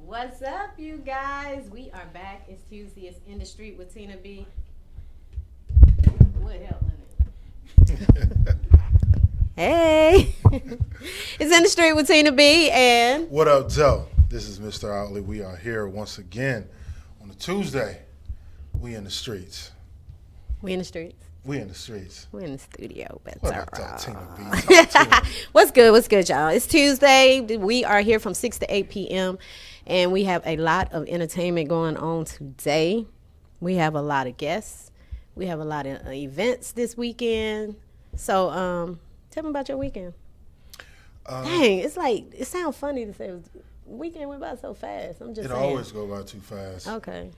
What's up, you guys? We are back. It's Tuesday. It's InDuStreet with Tina B. What help, Hey. It's InDuStreet with Tina B. And what up, Joe? This is Mr. Outley. We are here once again on a Tuesday. We in the streets. We in the streets. We in the streets. We're in the studio. But what up, Tina B? What's good? What's good, y'all? It's Tuesday. We are here from 6 to 8 p.m. And we have a lot of entertainment going on today. We have a lot of guests. We have a lot of events this weekend. So, tell me about your weekend. Dang, it's like, it sounds funny to say weekend went by so fast. I'm just saying. It always go by too fast. Okay.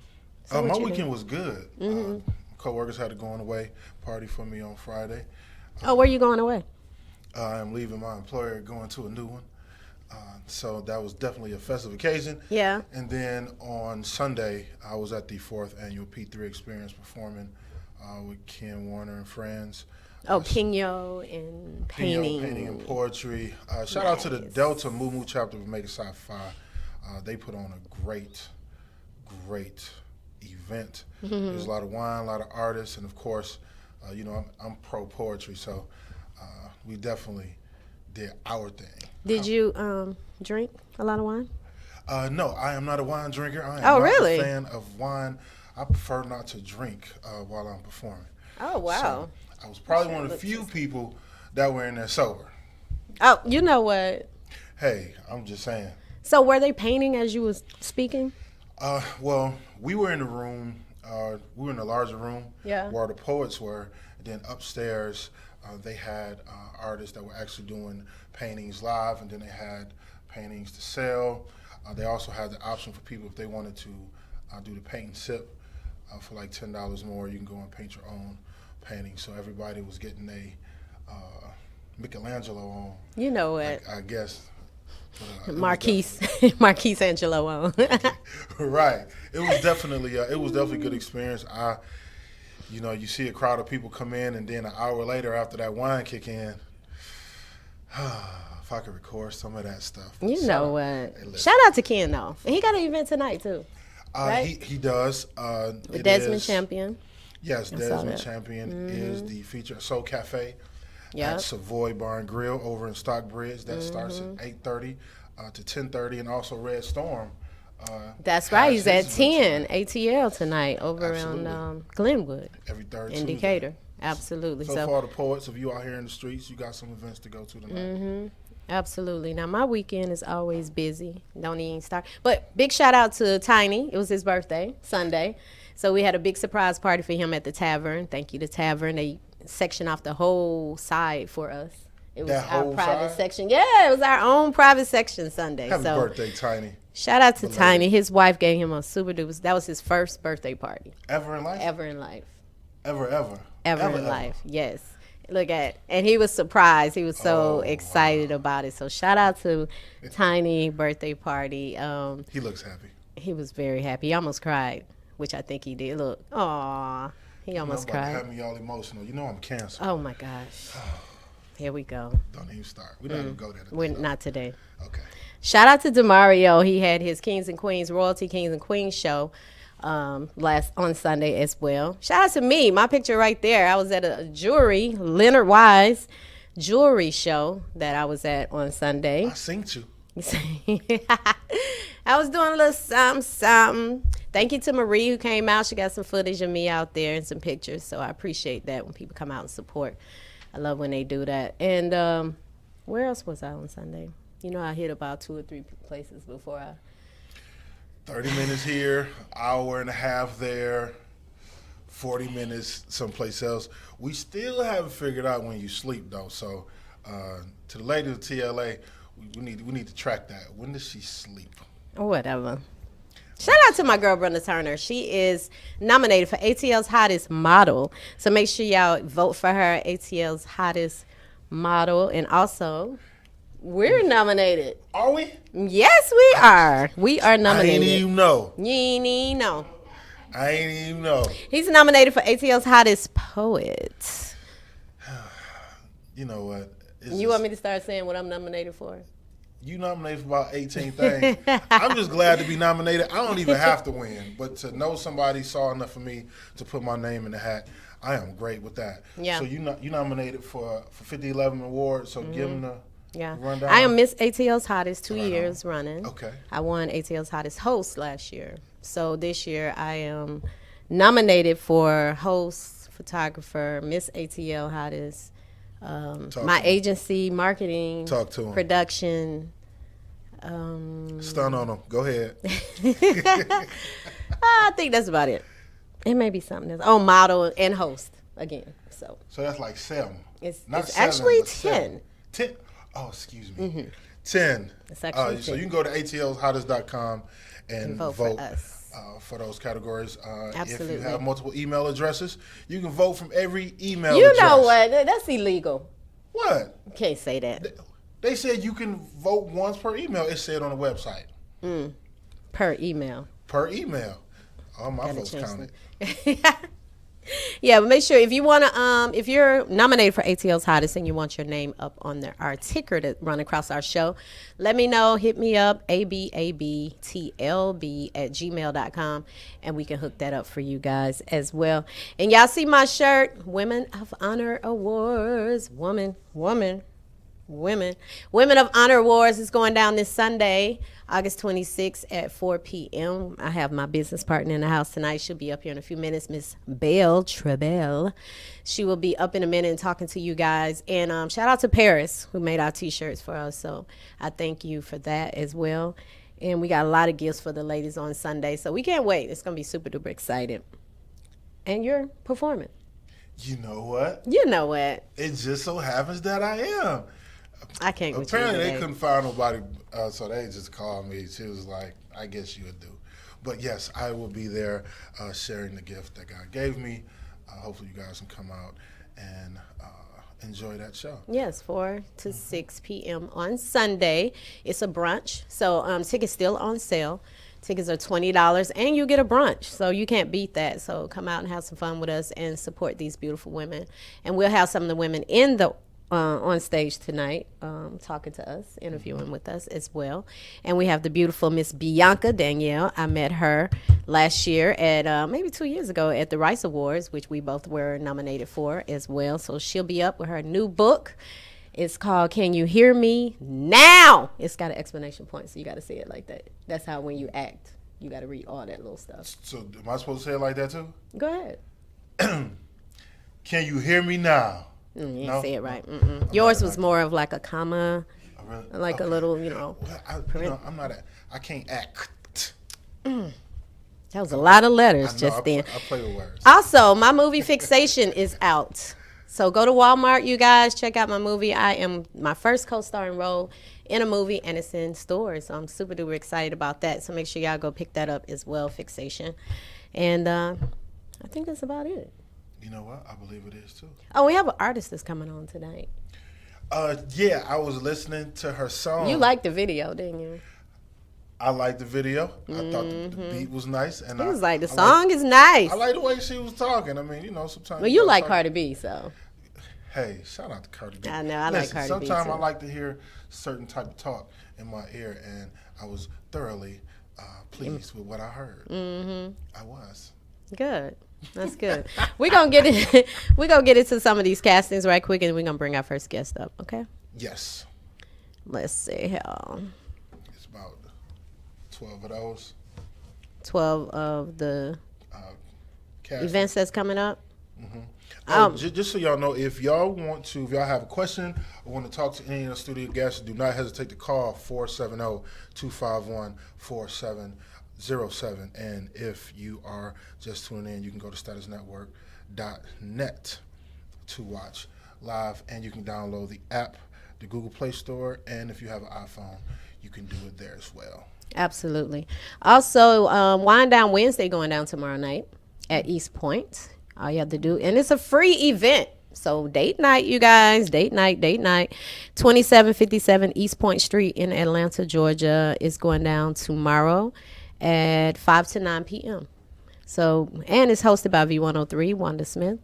So my weekend was good. Co-workers had a going away party for me on Friday. Oh, where you going away? I'm leaving my employer, going to a new one. So that was definitely a festive occasion. Yeah. And then on Sunday, I was at the 4th annual P3 Experience performing with Ken Warner and friends. Pinyo and painting. Painting and poetry. Shout out to the Delta Moo chapter of Make It Sci-Fi. They put on a great event. There's a lot of wine, a lot of artists, and of course, I'm pro poetry, so we definitely did our thing. Did you drink a lot of wine? No, I am not a wine drinker. I am not really? a fan of wine. I prefer not to drink while I'm performing. Oh, wow. So I was probably one of the few people that were in there sober. Oh, you know what? Hey, I'm just saying. So were they painting as you was speaking? Well, we were in the room. We were in the larger room where the poets were. And then upstairs, they had artists that were actually doing paintings live, and then they had paintings to sell. They also had the option for people if they wanted to do the paint and sip for like $10 more. You can go and paint your own painting. So everybody was getting a Michelangelo on. You know it. I guess. Marquise Angelo on. Right. It was definitely a good experience. You see a crowd of people come in, and then an hour later after that wine kick in, if I could record some of that stuff. You know what? Shout out to Ken though. He got an event tonight too. Right? He does. The Desmond Champion. Yes, Desmond Champion is the feature. Soul Cafe at Savoy Bar and Grill over in Stockbridge. That starts at 8:30 to 10:30, and also Red Storm. That's right. He's at 10 ATL tonight over on Glenwood. Every third in Decatur. Absolutely. So for all the poets, if you out here in the streets, you got some events to go to tonight. Absolutely. Now, my weekend is always busy. Don't even start. But big shout out to Tiny. It was his birthday, Sunday. So we had a big surprise party for him at the tavern. Thank you to Tavern. They sectioned off the whole side for us. It was our private section. Yeah, it was our own private section Sunday. Happy birthday, Tiny. Shout out to Tiny. His wife gave him a super duper. That was his first birthday party. Ever in life? Ever in life. Ever in life, yes. Look at, and he was surprised. He was so excited about it. So shout out to Tiny birthday party. He looks happy. He was very happy. He almost cried, which I think he did. Look, aw, he almost cried. Had me all emotional. You know I'm Cancer. Oh my gosh. Here we go. Don't even start. We don't even go there. We're not today. Okay. Shout out to Demario. He had his Kings and Queens, Royalty Kings and Queens show on Sunday as well. Shout out to me. My picture right there. I was at a jewelry, Leonard Wise jewelry show that I was at on Sunday. I synced you. I was doing a little something. Thank you to Marie who came out. She got some footage of me out there and some pictures. So I appreciate that when people come out and support. I love when they do that. And where else was I on Sunday? You know, I hit about 2 or 3 places before I... 30 minutes here, hour and a half there, 40 minutes someplace else. We still haven't figured out when you sleep, though. So to the lady of TLA, we need to track that. When does she sleep? Whatever. Shout out to my girl, Brenda Turner. She is nominated for ATL's Hottest Model. So make sure y'all vote for her, ATL's Hottest Model. And also, we're nominated. Are we? Yes, we are. We are nominated. I ain't even know. You ain't even know. I ain't even know. He's nominated for ATL's Hottest Poet. You know what? You want me to start saying what I'm nominated for? You nominated for about 18 things. I'm just glad to be nominated. I don't even have to win, but to know somebody saw enough of me to put my name in the hat, I am great with that. Yeah. So you nominated for 5011 Award, so give them the rundown. I am Miss ATL's Hottest 2 years running. Okay. I won ATL's Hottest Host last year. So this year I am nominated for host, photographer, Miss ATL Hottest, my agency, marketing, production. Stun on them. Go ahead. I think that's about it. It may be something else. Oh, model and host again. So that's like 7. It's actually 10. 10. Oh, excuse me. Mm-hmm. 10. It's actually 10. So you can go to atlshottest.com and vote for us. For those categories. Absolutely. If you have multiple email addresses, you can vote from every email address. You know what? That's illegal. What? You can't say that. They said you can vote once per email. It said on the website. Per email. Per email. All my votes counted. Yeah, but make sure if you want to, if you're nominated for ATL's Hottest and you want your name up on our ticker to run across our show, let me know. Hit me up, ababtlb@gmail.com, and we can hook that up for you guys as well. And y'all see my shirt, Women of Honor Awards. Women of Honor Awards is going down this Sunday, August 26th at 4 p.m. I have my business partner in the house tonight. She'll be up here in a few minutes, Miss Belle Trebell. She will be up in a minute and talking to you guys. And shout out to Paris, who made our T-shirts for us. So I thank you for that as well. And we got a lot of gifts for the ladies on Sunday. So we can't wait. It's going to be super duper excited. And you're performing. You know what? You know what? It just so happens that I am. I can't. Apparently, they couldn't find nobody, so they just called me. She was like, "I guess you would do." But yes, I will be there sharing the gift that God gave me. Hopefully, you guys can come out and enjoy that show. Yes, 4 to 6 p.m. on Sunday. It's a brunch, so tickets still on sale. Tickets are $20, and you get a brunch, so you can't beat that. So come out and have some fun with us and support these beautiful women. And we'll have some of the women in the on stage tonight, talking to us, interviewing with us as well. And we have the beautiful Miss Bianca Danielle. I met her last year at maybe 2 years ago at the Rice Awards, which we both were nominated for as well. So she'll be up with her new book. It's called Can You Hear Me Now? It's got an exclamation point, so you got to say it like that. That's how when you act, you got to read all that little stuff. So am I supposed to say it like that too? Go ahead. Can you hear me now? You didn't say it right. Yours was more of like a comma, like a little, I'm not. I can't act. That was a lot of letters just then. I play with words. Also, my movie Fixation is out. So go to Walmart, you guys. Check out my movie. I am my first co-starring role in a movie, and it's in stores. So I'm super duper excited about that. So make sure y'all go pick that up as well, Fixation. And I think that's about it. You know what? I believe it is too. Oh, we have an artist that's coming on tonight. Yeah, I was listening to her song. You liked the video, didn't you? I liked the video. I thought the beat was nice, and he was like, the song is nice. I like the way she was talking. I mean, you know, sometimes. Well, you like Cardi B, so. Hey, shout out to Cardi B. I know, I like Cardi B. Sometimes I like to hear certain type of talk in my ear, and I was thoroughly pleased with what I heard. I was. Good. That's good. We're gonna get into some of these castings right quick, and we're gonna bring our first guest up. Okay. Yes. Let's see how. It's about 12 of those. 12 of the events that's coming up. Just so y'all know, if y'all have a question or want to talk to any of the studio guests, do not hesitate to call 470-251-4707. And if you are just tuning in, you can go to StatusNetwork.net to watch live, and you can download the app, the Google Play Store, and if you have an iPhone, you can do it there as well. Absolutely. Also, Wind Down Wednesday going down tomorrow night at East Point. All you have to do, and it's a free event. So date night, you guys, date night. 2757 East Point Street in Atlanta, Georgia is going down tomorrow at 5 to 9 p.m. So, and it's hosted by V103, Wanda Smith.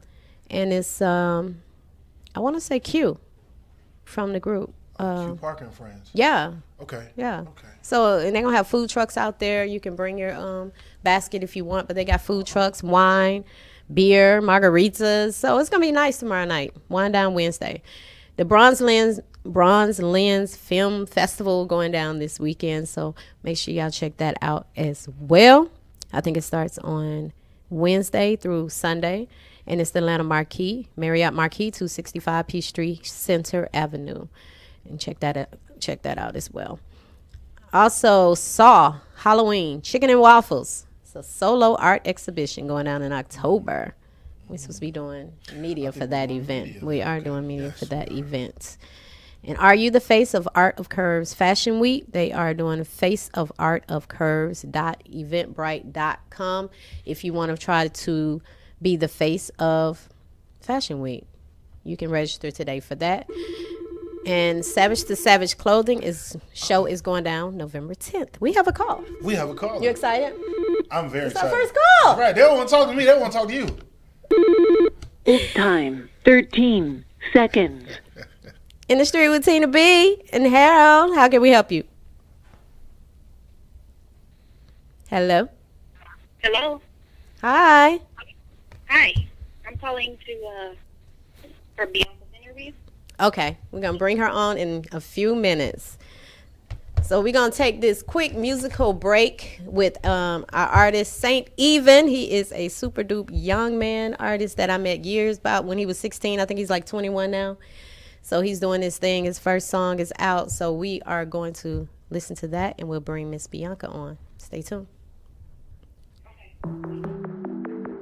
And it's, I want to say Q from the group. Q Parker and Friends. Yeah. Okay. Yeah. Okay. So, and they're going to have food trucks out there. You can bring your basket if you want, but they got food trucks, wine, beer, margaritas. So it's going to be nice tomorrow night. Wind Down Wednesday. The Bronze Lens Film Festival going down this weekend. So make sure y'all check that out as well. I think it starts on Wednesday through Sunday. And it's the Atlanta Marriott Marquis, 265 Peachtree Center Avenue. And check that out as well. Also, Saw, Halloween, Chicken and Waffles. It's a solo art exhibition going on in October. We're supposed to be doing media for that event. We are doing media for that event. And Are You the Face of Art of Curves Fashion Week? They are doing Face of Art of Curves.eventbrite.com if you want to try to be the face of Fashion Week. You can register today for that. And Savage to Savage Clothing show is going down November 10th. We have a call. You excited? I'm very excited. It's our first call. Right. They don't want to talk to me. They want to talk to you. It's time. 13 seconds. In the Street with Tina B and Harold. How can we help you? Hello. Hello. Hi. Hi. I'm calling for Bianca's interview. Okay, we're going to bring her on in a few minutes. So we're going to take this quick musical break with our artist, Saint Even. He is a super dupe young man artist that I met years about when he was 16. I think he's like 21 now. So he's doing his thing. His first song is out. So we are going to listen to that, and we'll bring Miss Bianca on. Stay tuned.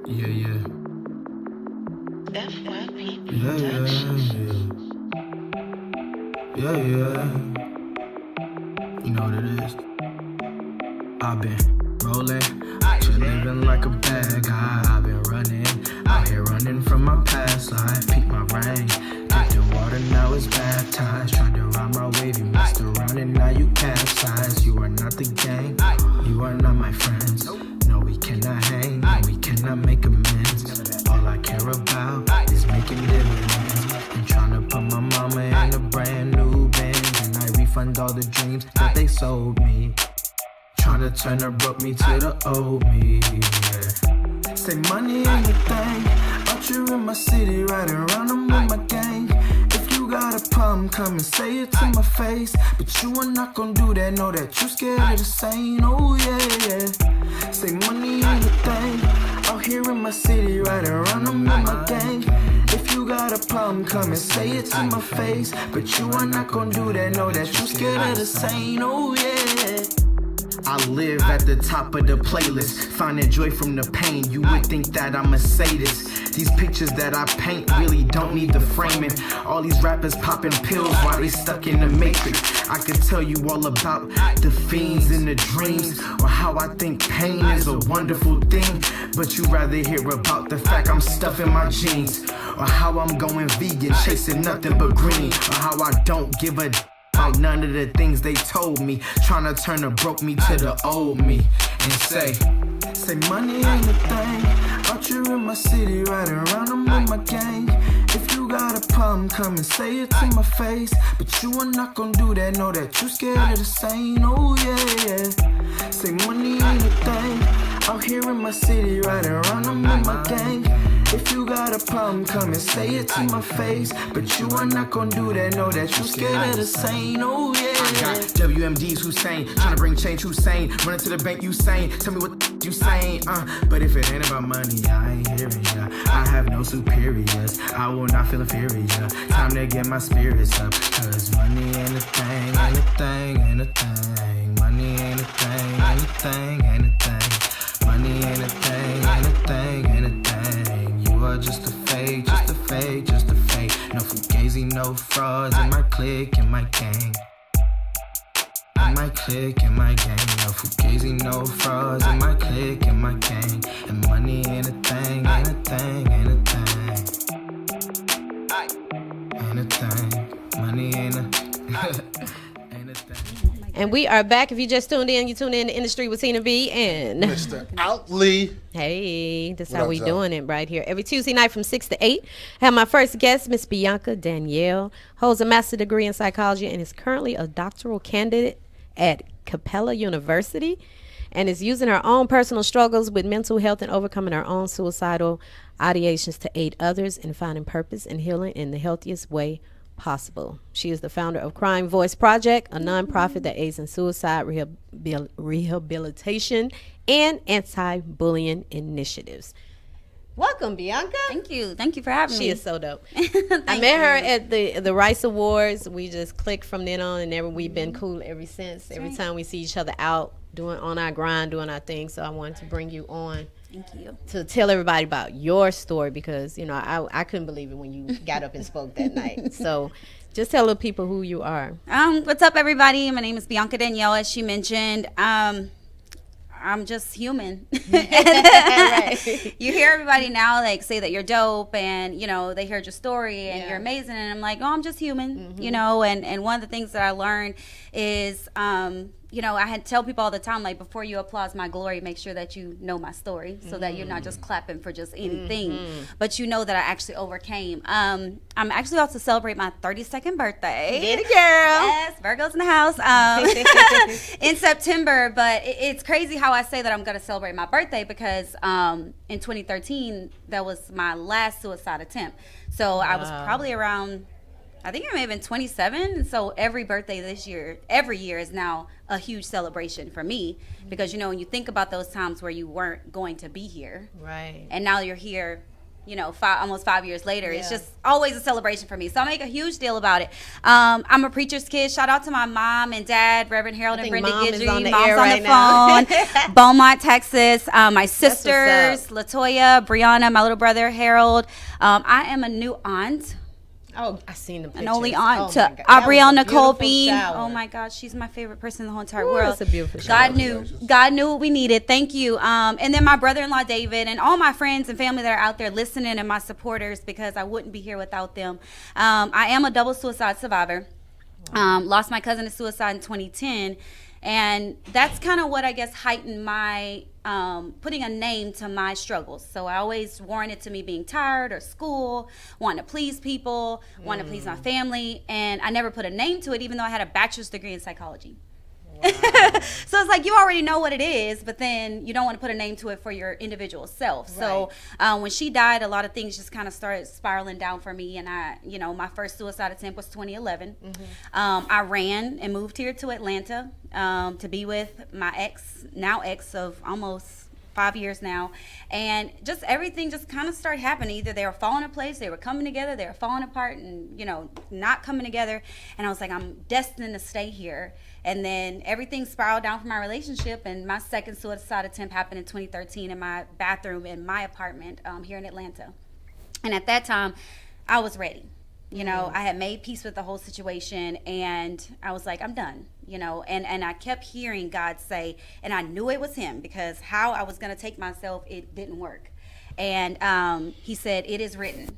Yeah. FYP Yeah. You know what it is. I've been rolling, just living like a bad guy. I've been running, out here running from my past life. Peep my rain, get the water, now it's baptized. Trying to ride my wave, you messed around and now you capsized. You are not the gang, you are not my friends. No, we cannot hang, no, we cannot make amends. All I care about is making dividends and trying to put my mama in a brand new Benz, and I refund all the dreams that they sold me. Trying to turn her broke me to the old me. Yeah. Say money ain't a thing. Out you in my city, riding around them with my gang. If you got a problem, come and say it to my face. But you are not gonna do that. Know that you scared of the same. Oh yeah. Say money ain't a thing. Out here in my city, riding around them with my gang. If you got a problem, come and say it to my face. But you are not gonna do that. Know that you scared of the same. Oh yeah. I live at the top of the playlist, finding joy from the pain. You would think that I'm a sadist. These pictures that I paint really don't need the framing. All these rappers popping pills while they stuck in the matrix. I could tell you all about the fiends and the dreams, or how I think pain is a wonderful thing. But you'd rather hear about the fact I'm stuffing my jeans, or how I'm going vegan, chasing nothing but green, or how I don't give a about none of the things they told me, trying to turn the broke me to the old me, and say money ain't a thing. Out here in my city, riding around, I'm with my gang. If you got a problem, come and say it to my face. But you are not gonna do that, know that you scared of the same. Oh yeah. Say money ain't a thing. Out here in my city, riding around, I'm with my gang. If you got a problem, come and say it to my face. But you are not gonna do that, know that you scared of the same. Oh yeah. I got WMDs Hussein, trying to bring change Hussein. Running to the bank, you saying, tell me what you saying. But if it ain't about money, I ain't hearing ya. I have no superiors, I will not feel inferior. Time to get my spirits up, cause money ain't a thing, ain't a thing, ain't a thing. Money ain't a thing, ain't a thing, ain't a thing. Money ain't a thing, ain't a thing, ain't a thing. You are just a fake, just a fake, just a fake. No fugazi, no frauds in my clique, in my gang. In my clique, in my gang. No fugazi, no frauds in my clique, in my gang. And money ain't a thing, ain't a thing, ain't a thing. Ain't a thing. Money ain't a ain't a thing. And we are back. If you just tuned in, you tuned in to InDuStreet with Tina B and Mr. Outley. Hey, that's What how up, we y'all? doing it right here. Every Tuesday night from 6 to 8. I have my first guest, Miss Bianca Danielle, holds a master's degree in psychology and is currently a doctoral candidate at Capella University, and is using her own personal struggles with mental health and overcoming her own suicidal ideations to aid others in finding purpose and healing in the healthiest way possible. She is the founder of Crime Voice Project, a nonprofit that aids in suicide rehabilitation and anti-bullying initiatives. Welcome, Bianca. Thank you. Thank you for having me. She is so dope. I met her at the Rice Awards. We just clicked from then on, and we've been cool ever since. Every time we see each other out doing on our grind, doing our thing. So I wanted to bring you on. Thank you. To tell everybody about your story, because I couldn't believe it when you got up and spoke that night. So just tell the people who you are. What's up, everybody? My name is Bianca Danielle, as she mentioned. I'm just human. Right. You hear everybody now say that you're dope, and they heard your story and you're amazing, and I'm like, oh, I'm just human. And one of the things that I learned is I had to tell people all the time, before you applaud my glory, make sure that you know my story, so that you're not just clapping for just anything, but you know that I actually overcame. I'm actually about to celebrate my 32nd birthday. Get it, girl. Yes, Virgo's in the house. In September, but it's crazy how I say that I'm going to celebrate my birthday, because in 2013, that was my last suicide attempt. So I was probably around, I think it may have been 27. So every birthday this year, every year is now a huge celebration for me, because when you think about those times where you weren't going to be here, Right. and now you're here, almost 5 years later, it's just always a celebration for me. So I make a huge deal about it. I'm a preacher's kid. Shout out to my mom and dad, Reverend Harold and Brenda Mom is Gidry. on the Mom's air on right the phone. Beaumont, Texas. My what's sisters, Latoya, Brianna, my little brother Harold. I am a new aunt. Oh, I seen the pictures. An only aunt Oh, to my God. That was Abrielle a Nicole beautiful Bean. shower. Oh my God, she's my favorite person in the whole entire Ooh, world. it's a beautiful shower. God knew what we needed. Thank you. And then my brother-in-law David, and all my friends and family that are out there listening, and my supporters, because I wouldn't be here without them. I am a double suicide survivor. Lost my cousin to suicide in 2010. And that's kind of what I guess heightened my putting a name to my struggles. So I always warranted to me being tired, or school, wanting to please people, wanting to please my family. And I never put a name to it, even though I had a bachelor's degree in psychology. Wow. So it's you already know what it is, but then you don't want to put a name to it for your individual self. Right. So when she died, a lot of things just kind of started spiraling down for me. And my first suicide attempt was 2011. I ran and moved here to Atlanta to be with my now ex of almost 5 years now, and just everything just kind of started happening. Either they were falling in place, they were coming together, they were falling apart, and not coming together. And I was like, I'm destined to stay here. And then everything spiraled down from my relationship, and my second suicide attempt happened in 2013 in my bathroom in my apartment here in Atlanta. And at that time, I was ready. I had made peace with the whole situation, and I was like, I'm done. And I kept hearing God say, and I knew it was him, because how I was going to take myself, it didn't work. And he said, it is written.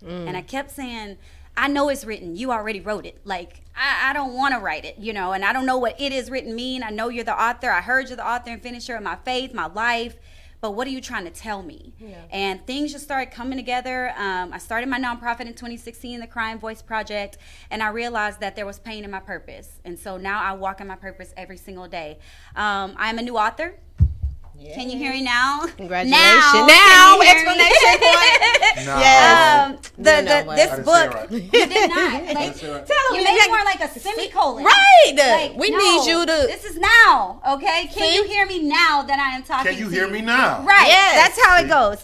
And I kept saying, I know it's written. You already wrote it. Like, I don't want to write it, and I don't know what it is written mean. I know you're the author. I heard you're the author and finisher of my faith, my life. But what are you trying to tell me? Yeah. And things just started coming together. I started my nonprofit in 2016, the Crying Voice Project, and I realized that there was pain in my purpose. And so now I walk in my purpose every single day. I'm a new author. Yeah. Can you hear me now? Congratulations. Now explanation point. Yes. This book. Right. You did not. Like, tell them you made it more like a semicolon. Right. Like, we need you to. This is now. Okay. Can you hear me now that I am talking? Can you hear me now? Right. Yes. That's how it goes.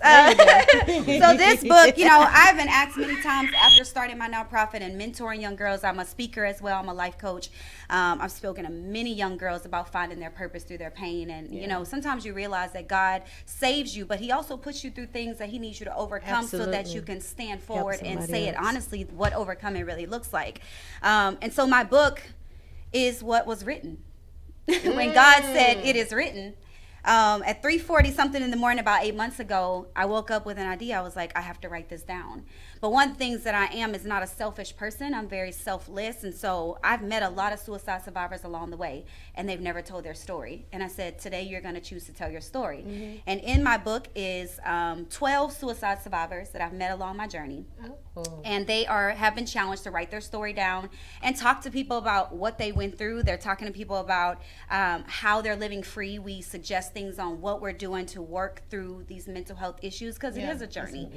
So this book, I've been asked many times after starting my nonprofit and mentoring young girls. I'm a speaker as well. I'm a life coach. I've spoken to many young girls about finding their purpose through their pain, and sometimes you realize that God saves you, but he also puts you through things that he needs you to overcome so that you can stand forward and say it honestly, what overcoming really looks like. And so my book is what was written. When God said it is written, at 3:40 something in the morning about 8 months ago, I woke up with an idea. I was like, I have to write this down. But one of the things that I am is not a selfish person. I'm very selfless. And so I've met a lot of suicide survivors along the way, and they've never told their story. And I said, today you're going to choose to tell your story. Mm-hmm. And in my book is 12 suicide survivors that I've met along my journey. Oh. And they have been challenged to write their story down and talk to people about what they went through. They're talking to people about how they're living free. We suggest things on what we're doing to work through these mental health issues, because it is a journey.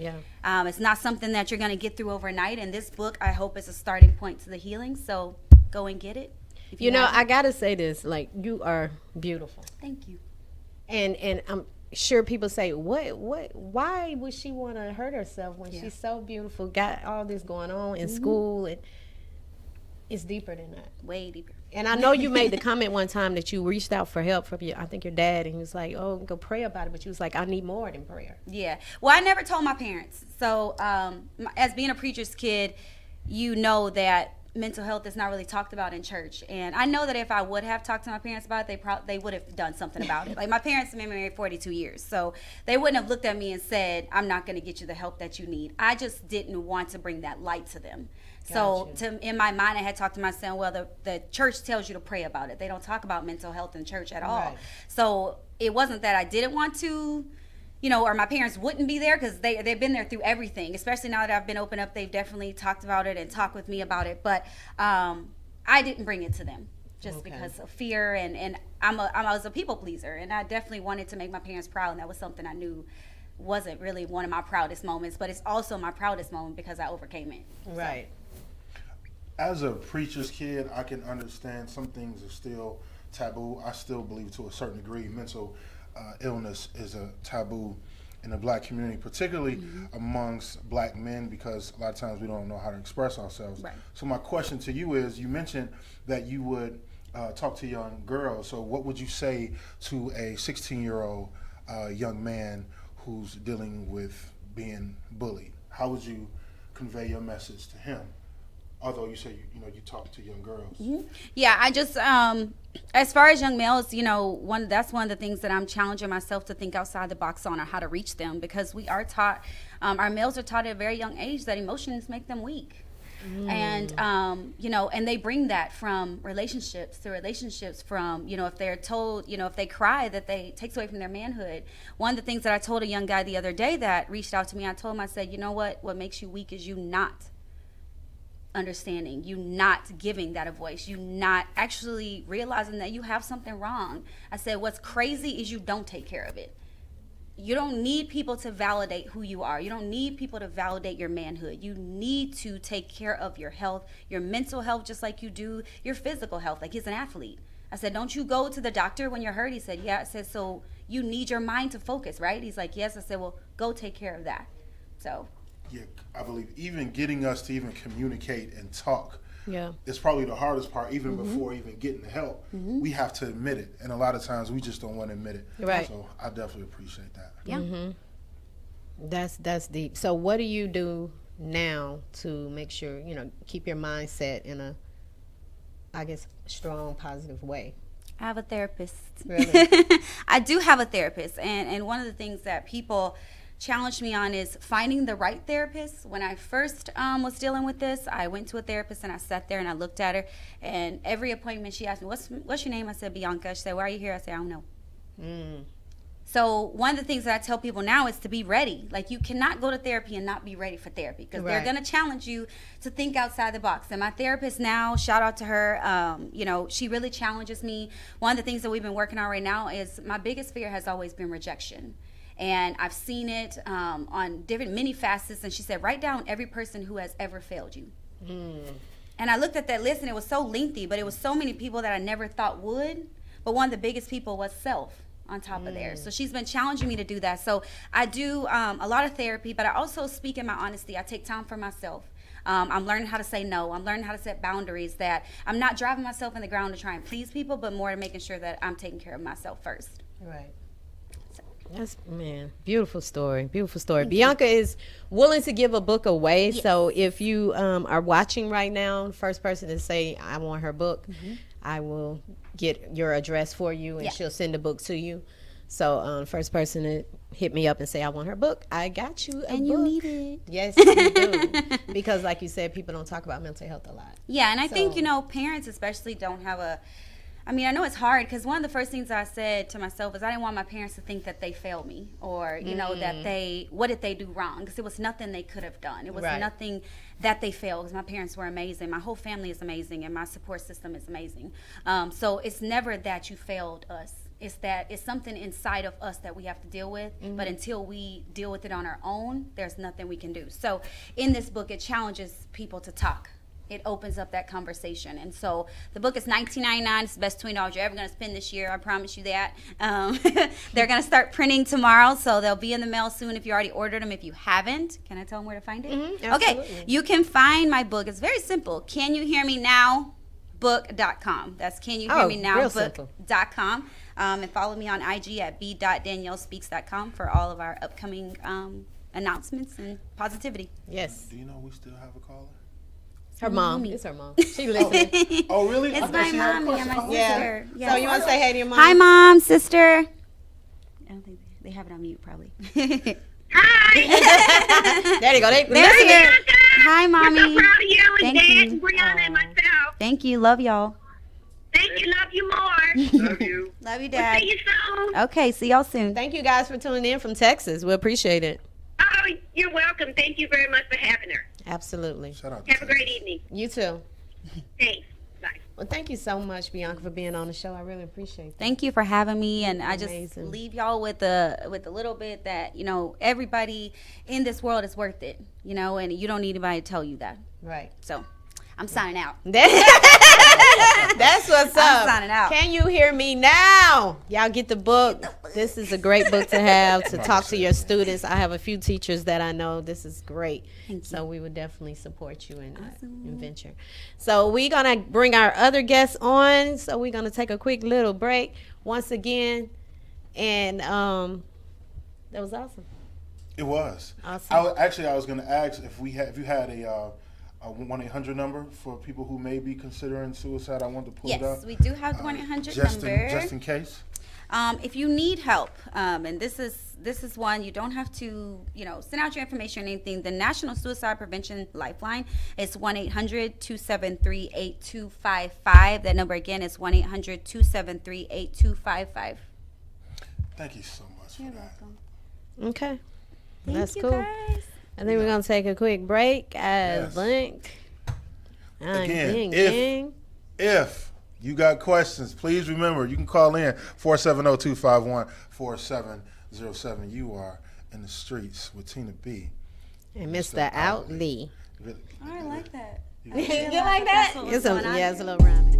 It's not something that you're going to get through overnight, and this book, I hope, is a starting point to the healing. So go and get it. I gotta say this, like, you are beautiful. Thank you. And I'm sure people say, why would she want to hurt herself when she's so beautiful, got all this going on in school? And it's deeper than that. Way deeper. And I know you made the comment one time that you reached out for help from your dad, and he was like, oh, go pray about it. But you was like, I need more than prayer. Yeah. Well, I never told my parents. So as being a preacher's kid, you know that mental health is not really talked about in church. And I know that if I would have talked to my parents about it, they would have done something about it. Like, my parents have been married 42 years. So they wouldn't have looked at me and said, I'm not going to get you the help that you need. I just didn't want to bring that light to them. So in my mind, I had talked to my son, well, the church tells you to pray about it. They don't talk about mental health in church at all. Right. So it wasn't that I didn't want to, or my parents wouldn't be there, because they've been there through everything. Especially now that I've been open up, they've definitely talked about it and talked with me about it. But I didn't bring it to them just because of fear. And I was a people pleaser, and I definitely wanted to make my parents proud. And that was something I knew wasn't really one of my proudest moments, but it's also my proudest moment because I overcame it. Right. So. As a preacher's kid, I can understand some things are still taboo. I still believe, to a certain degree, mental illness is a taboo in the black community, particularly amongst black men, because a lot of times we don't know how to express ourselves. Right. So my question to you is, you mentioned that you would talk to young girls. So what would you say to a 16-year-old young man who's dealing with being bullied? How would you convey your message to him? Although you say you talk to young girls. Mm-hmm. Yeah, I just as far as young males, that's one of the things that I'm challenging myself to think outside the box on, or how to reach them, because we are taught, our males are taught at a very young age that emotions make them weak. And and they bring that from relationships to relationships, from if they're told, if they cry, that they takes away from their manhood. One of the things that I told a young guy the other day that reached out to me, I told him, I said, what makes you weak is you not understanding, you not giving that a voice, you not actually realizing that you have something wrong. I said, what's crazy is you don't take care of it. You don't need people to validate who you are. You don't need people to validate your manhood. You need to take care of your health, your mental health, just like you do your physical health, like he's an athlete. I said, don't you go to the doctor when you're hurt? He said, yeah. I said, so you need your mind to focus, right? He's like, yes. I said, well, go take care of that. So. Yeah, I believe even getting us to even communicate and talk, yeah, it's probably the hardest part. Even before even getting the help, we have to admit it, and a lot of times we just don't want to admit it. Right. So I definitely appreciate that. Yeah. That's deep. So what do you do now to make sure, keep your mindset in a, I guess, strong, positive way? I have a therapist. Really? I do have a therapist, and one of the things that people challenged me on is finding the right therapist. When I first was dealing with this, I went to a therapist and I sat there and I looked at her, and every appointment she asked me, what's your name? I said, Bianca. She said, why are you here? I said, I don't know. So one of the things that I tell people now is to be ready. Like, you cannot go to therapy and not be ready for therapy, because they're going to challenge you to think outside the box. And my therapist now, shout out to her, she really challenges me. One of the things that we've been working on right now is my biggest fear has always been rejection. And I've seen it on many facets. And she said, write down every person who has ever failed you. And I looked at that list, and it was so lengthy, but it was so many people that I never thought would. But one of the biggest people was self on top of there. So she's been challenging me to do that. So I do a lot of therapy, but I also speak in my honesty. I take time for myself. I'm learning how to say no. I'm learning how to set boundaries, that I'm not driving myself in the ground to try and please people, but more making sure that I'm taking care of myself first. Right. That's, beautiful story. Beautiful story. Bianca is willing to give a book away. Yes. So if you are watching right now, the first person to say, I want her book, I will get your address for you, and she'll send the book to you. So first person to hit me up and say, I want her book, I got you a book. And you need it. Yes, you do. Because like you said, people don't talk about mental health a lot. Yeah, and I think, parents especially don't have I know it's hard, because one of the first things I said to myself is I didn't want my parents to think that they failed me, or, that what did they do wrong? Because it was nothing they could have done. It was nothing that they failed, because my parents were amazing. My whole family is amazing, and my support system is amazing. So it's never that you failed us. It's that it's something inside of us that we have to deal with. But until we deal with it on our own, there's nothing we can do. So in this book, it challenges people to talk. It opens up that conversation. And so the book is $19.99. It's the best $20 you're ever going to spend this year. I promise you that. They're going to start printing tomorrow, so they'll be in the mail soon if you already ordered them. If you haven't, can I tell them where to find it? Okay. You can find my book. It's very simple. Can You Hear Me Now? Book.com. That's Can You Hear Me Now? Book.com. And follow me on IG at b.daniellespeaks.com for all of our upcoming announcements and positivity. Yes. Do you know we still have a caller? Her mom. It's her mom. She listening. Oh, really? It's my mommy and my sister. Yeah. So you want to say hey to your mom? Hi, Mom, sister. I don't think they have it on mute, probably. Hi. There you go. They're listening. Hi, Mommy. We're so proud of you and Thank Dad you. and Brianna and myself. Thank you. Love y'all. Thank you. Love you more. Love you. Love you, We'll Dad. see you soon. Okay, see y'all soon. Thank you guys for tuning in from Texas. We appreciate it. Oh, you're welcome. Thank you very much for having her. Absolutely. Shout out. Have a great evening. You too. Thanks. Bye. Well, thank you so much, Bianca, for being on the show. I really appreciate that. Thank you for having me, and I just Amazing. leave y'all with a little bit that everybody in this world is worth it, and you don't need anybody to tell you that. Right. So, I'm signing out. That's what's up. I'm signing out. Can You Hear Me Now? Y'all get the book. This is a great book to have to talk to your students. I have a few teachers that I know. This is great. So we would definitely support you in venture. So we're going to bring our other guests on. So we're going to take a quick little break once again. And that was awesome. It was. Awesome. I was going to ask if you had a 1-800 number for people who may be considering suicide. I want to pull it up. Yes, we do have the 1-800 number. Just in case. If you need help, and this is one you don't have to send out your information or anything. The National Suicide Prevention Lifeline is 1-800-273-8255. That number again is 1-800-273-8255. Thank you so much for that. Okay. Thank That's you, cool. guys. I think we're going to take a quick break as Yes. linked. Again, if you got questions, please remember you can call in 470-251-4707. You are in the streets with Tina B. And Mr. Outley. Really, I like that. You like that? It's a little rhyming.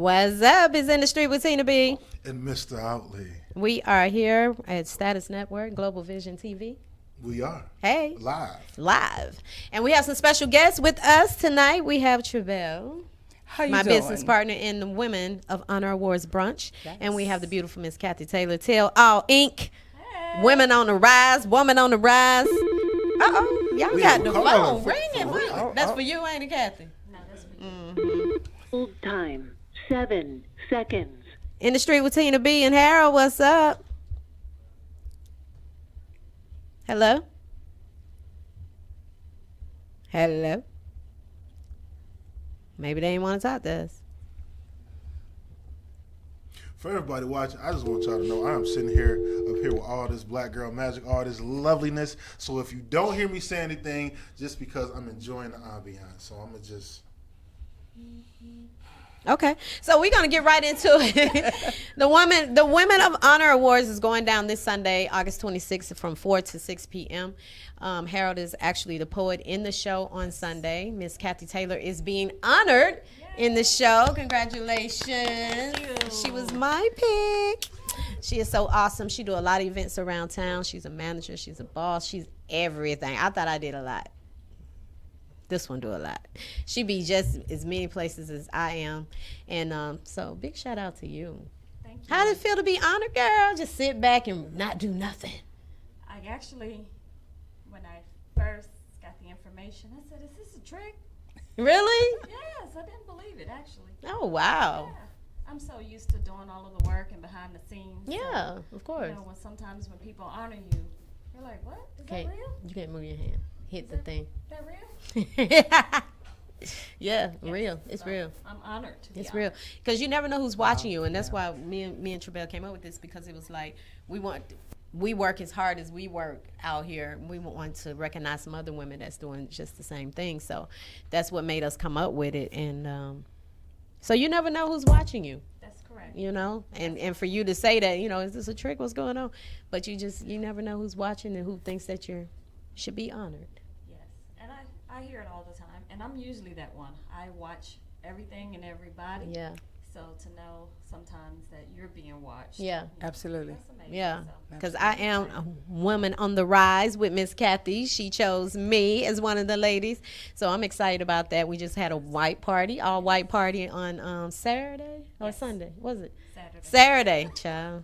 What's up? It's In the Street with Tina B. And Mr. Outley. We are here at StatusNetwork, GlobalVision TV. We are. Hey. Live. And we have some special guests with us tonight. We have Travell, my business partner in the Women of Honor Awards brunch. Yes. And we have the beautiful Miss Kathy Taylor, Tell All Inc. Hey. Women on the Rise, Woman on the Rise. Uh-oh. Y'all got the phone ringing. That's for you, ain't it, Kathy? No, that's for you. Hold time, 7 seconds. In the Street with Tina B and Harold, what's up? Hello? Hello? Maybe they ain't want to talk to us. For everybody watching, I just want y'all to know I'm sitting here up here with all this black girl magic, all this loveliness. So if you don't hear me say anything, just because I'm enjoying the ambiance. So I'm going to just... Okay, so we're gonna get right into it. The Women of Honor Awards is going down this Sunday, August 26th, from 4 to 6 p.m. Harold is actually the poet in the show on Sunday. Miss Kathy Taylor is being honored in the show. Congratulations! She was my pick. She is so awesome. She do a lot of events around town. She's a manager. She's a boss. She's everything. I thought I did a lot. This one do a lot. She be just as many places as I am. And so big shout out to you. Thank you. How did it feel to be honored, girl? Just sit back and not do nothing. I actually, when I first got the information, I said, is this a trick? Really? Yes, I didn't believe it, actually. Oh, wow. Yeah. I'm so used to doing all of the work and behind the scenes. Yeah, so, of course. You know, sometimes when people honor you, you're like, what? Is that real? You can't move your hand. Hit the thing. That real? Yeah, real. It's so real. I'm honored to be It's honored. real. Because you never know who's watching you. And that's why me and Travell came up with this, because it was like, we work as hard as we work out here. We want to recognize some other women that's doing just the same thing. So that's what made us come up with it. And so you never know who's watching you. That's correct. You know, and for you to say that, you know, is this a trick? What's going on? But you never know who's watching and who thinks that you should be honored. Yes, and I hear it all the time, and I'm usually that one. I watch everything and everybody. Yeah. So to know sometimes that you're being watched. Yeah. Absolutely. That's amazing. Yeah, So. because I am a woman on the rise with Miss Kathy. She chose me as one of the ladies, so I'm excited about that. We just had a white party, all white party on Saturday or Sunday. Was it? Saturday, child.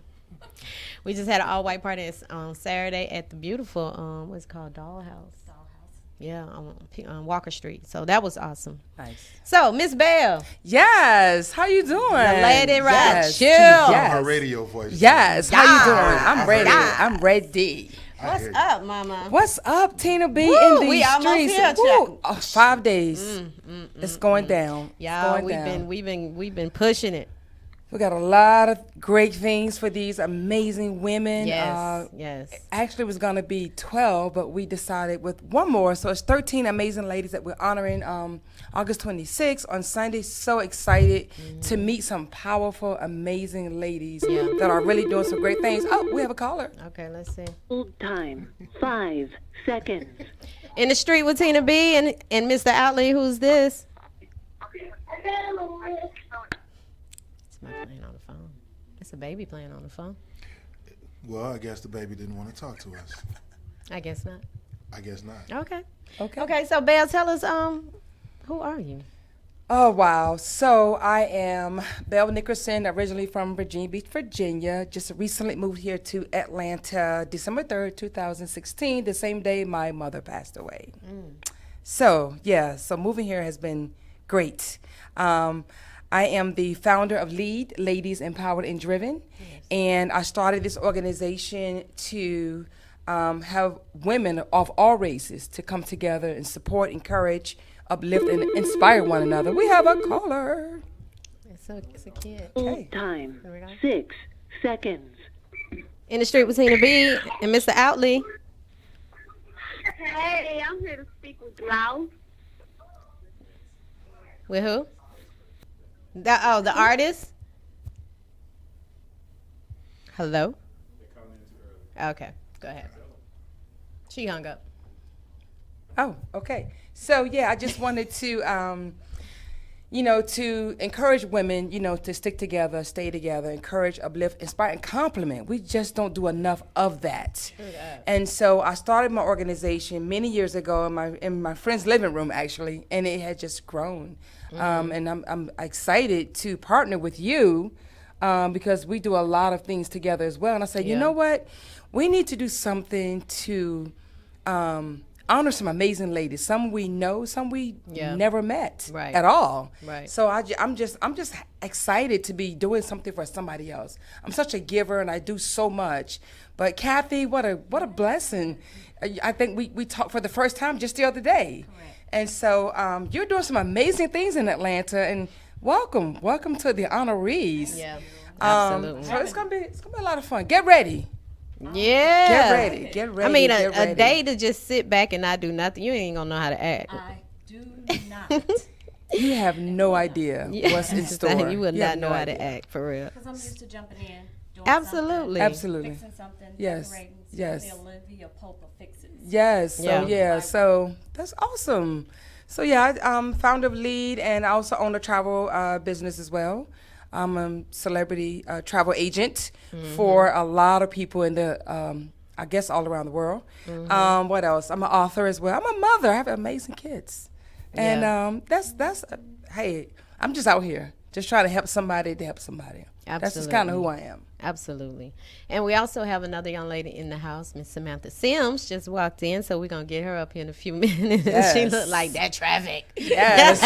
We just had an all white party on Saturday at the beautiful what's it called, Dollhouse. Yeah, on Walker Street. So that was awesome. Nice. So, Miss Bell. Yes. How you doing? The lady right chill. Yes. Her radio voice. Yes. How you doing? I'm ready. Yeah. I'm ready. What's up, Mama? What's up, Tina B? Woo, in these we almost streets? here, Woo. 5 days. It's going down. Y'all, It's going down. we've been pushing it. We got a lot of great things for these amazing women. Yes, yes. Actually, it was going to be 12, but we decided with one more. So it's 13 amazing ladies that we're honoring August 26th on Sunday. So excited to meet some powerful, amazing ladies that are really doing some great things. Oh, we have a caller. Okay, let's see. Hold time, 5 seconds. In the Street with Tina B and Mr. Outley. Who's this? Somebody playing on the phone. It's a baby playing on the phone. Well, I guess the baby didn't want to talk to us. I guess not. I guess not. Okay, so Belle, tell us, who are you? Oh, wow. So I am Belle Nickerson, originally from Virginia Beach, Virginia. Just recently moved here to Atlanta, December 3rd, 2016, the same day my mother passed away. So moving here has been great. I am the founder of LEAD, Ladies Empowered and Driven, and I started this organization to have women of all races to come together and support, encourage, uplift, and inspire one another. We have a caller. It's a kid. Hold time, 6 seconds. In the Street with Tina B and Mr. Outley. Hey, I'm here to speak with Lau. With who? The artist? Hello? Okay, go ahead. She hung up. Oh, okay. So, I just wanted to to encourage women, to stick together, stay together, encourage, uplift, inspire, and compliment. We just don't do enough of that. And so I started my organization many years ago in my friend's living room, actually, and it had just grown. And I'm excited to partner with you because we do a lot of things together as well. And I said, you know what? We need to do something to honor some amazing ladies. Some we know, some we never met at all. Right. So I'm just excited to be doing something for somebody else. I'm such a giver and I do so much. But Kathy, what a blessing. I think we talked for the first time just the other day. Correct. And so you're doing some amazing things in Atlanta, and welcome to the honorees. Yeah, absolutely. So it's gonna be a lot of fun. Get ready. Yeah. Get ready. I mean, a day to just sit back and not do nothing, you ain't gonna know how to act. I do not. You have no idea what's in store. You would not know how to act, for real. Because I'm used to jumping in, doing Absolutely. fixing something, Yes. decorating, Yes. the Olivia Pope of fixes. Yes. So that's awesome. So I'm founder of Lead, and I also own a travel business as well. I'm a celebrity travel agent for a lot of people in the, I guess, all around the world. What else? I'm an author as well. I'm a mother. I have amazing kids. And hey, I'm just out here, just trying to help somebody to help somebody. Absolutely. That's just kind of who I am. Absolutely. And we also have another young lady in the house, Miss Samantha Sims, just walked in, so we're going to get her up here in a few minutes. Yes. She looked like that traffic. Yes.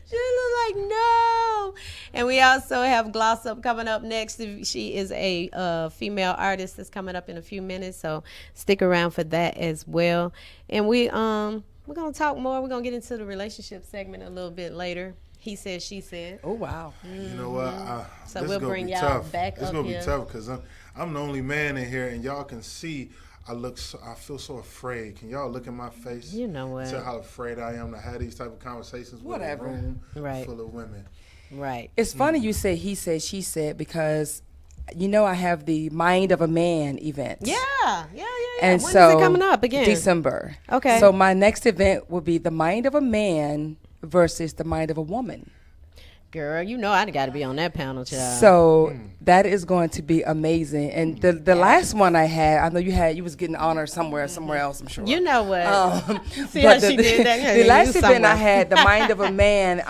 She looked like, no. And we also have Gloss Up coming up next. She is a female artist that's coming up in a few minutes, so stick around for that as well. And we're going to talk more. We're going to get into the relationship segment a little bit later. He said, she said. Oh, wow. You know what? So we'll bring y'all back up here. It's going to be tough because I'm the only man in here, and y'all can see I feel so afraid. Can y'all look at my face? You know what? Tell how afraid I am to have these type of conversations with a room full of women. Right. It's funny you say he said, she said, because I have the Mind of a Man event. Yeah. And when so is it coming up again? December. Okay. So my next event will be the Mind of a Man versus the Mind of a Woman. Girl, I got to be on that panel, child. So that is going to be amazing. And the last one I had, I know you was getting honored somewhere else, I'm sure. You know what? See how she did that? The last event I had, the Mind of a Man,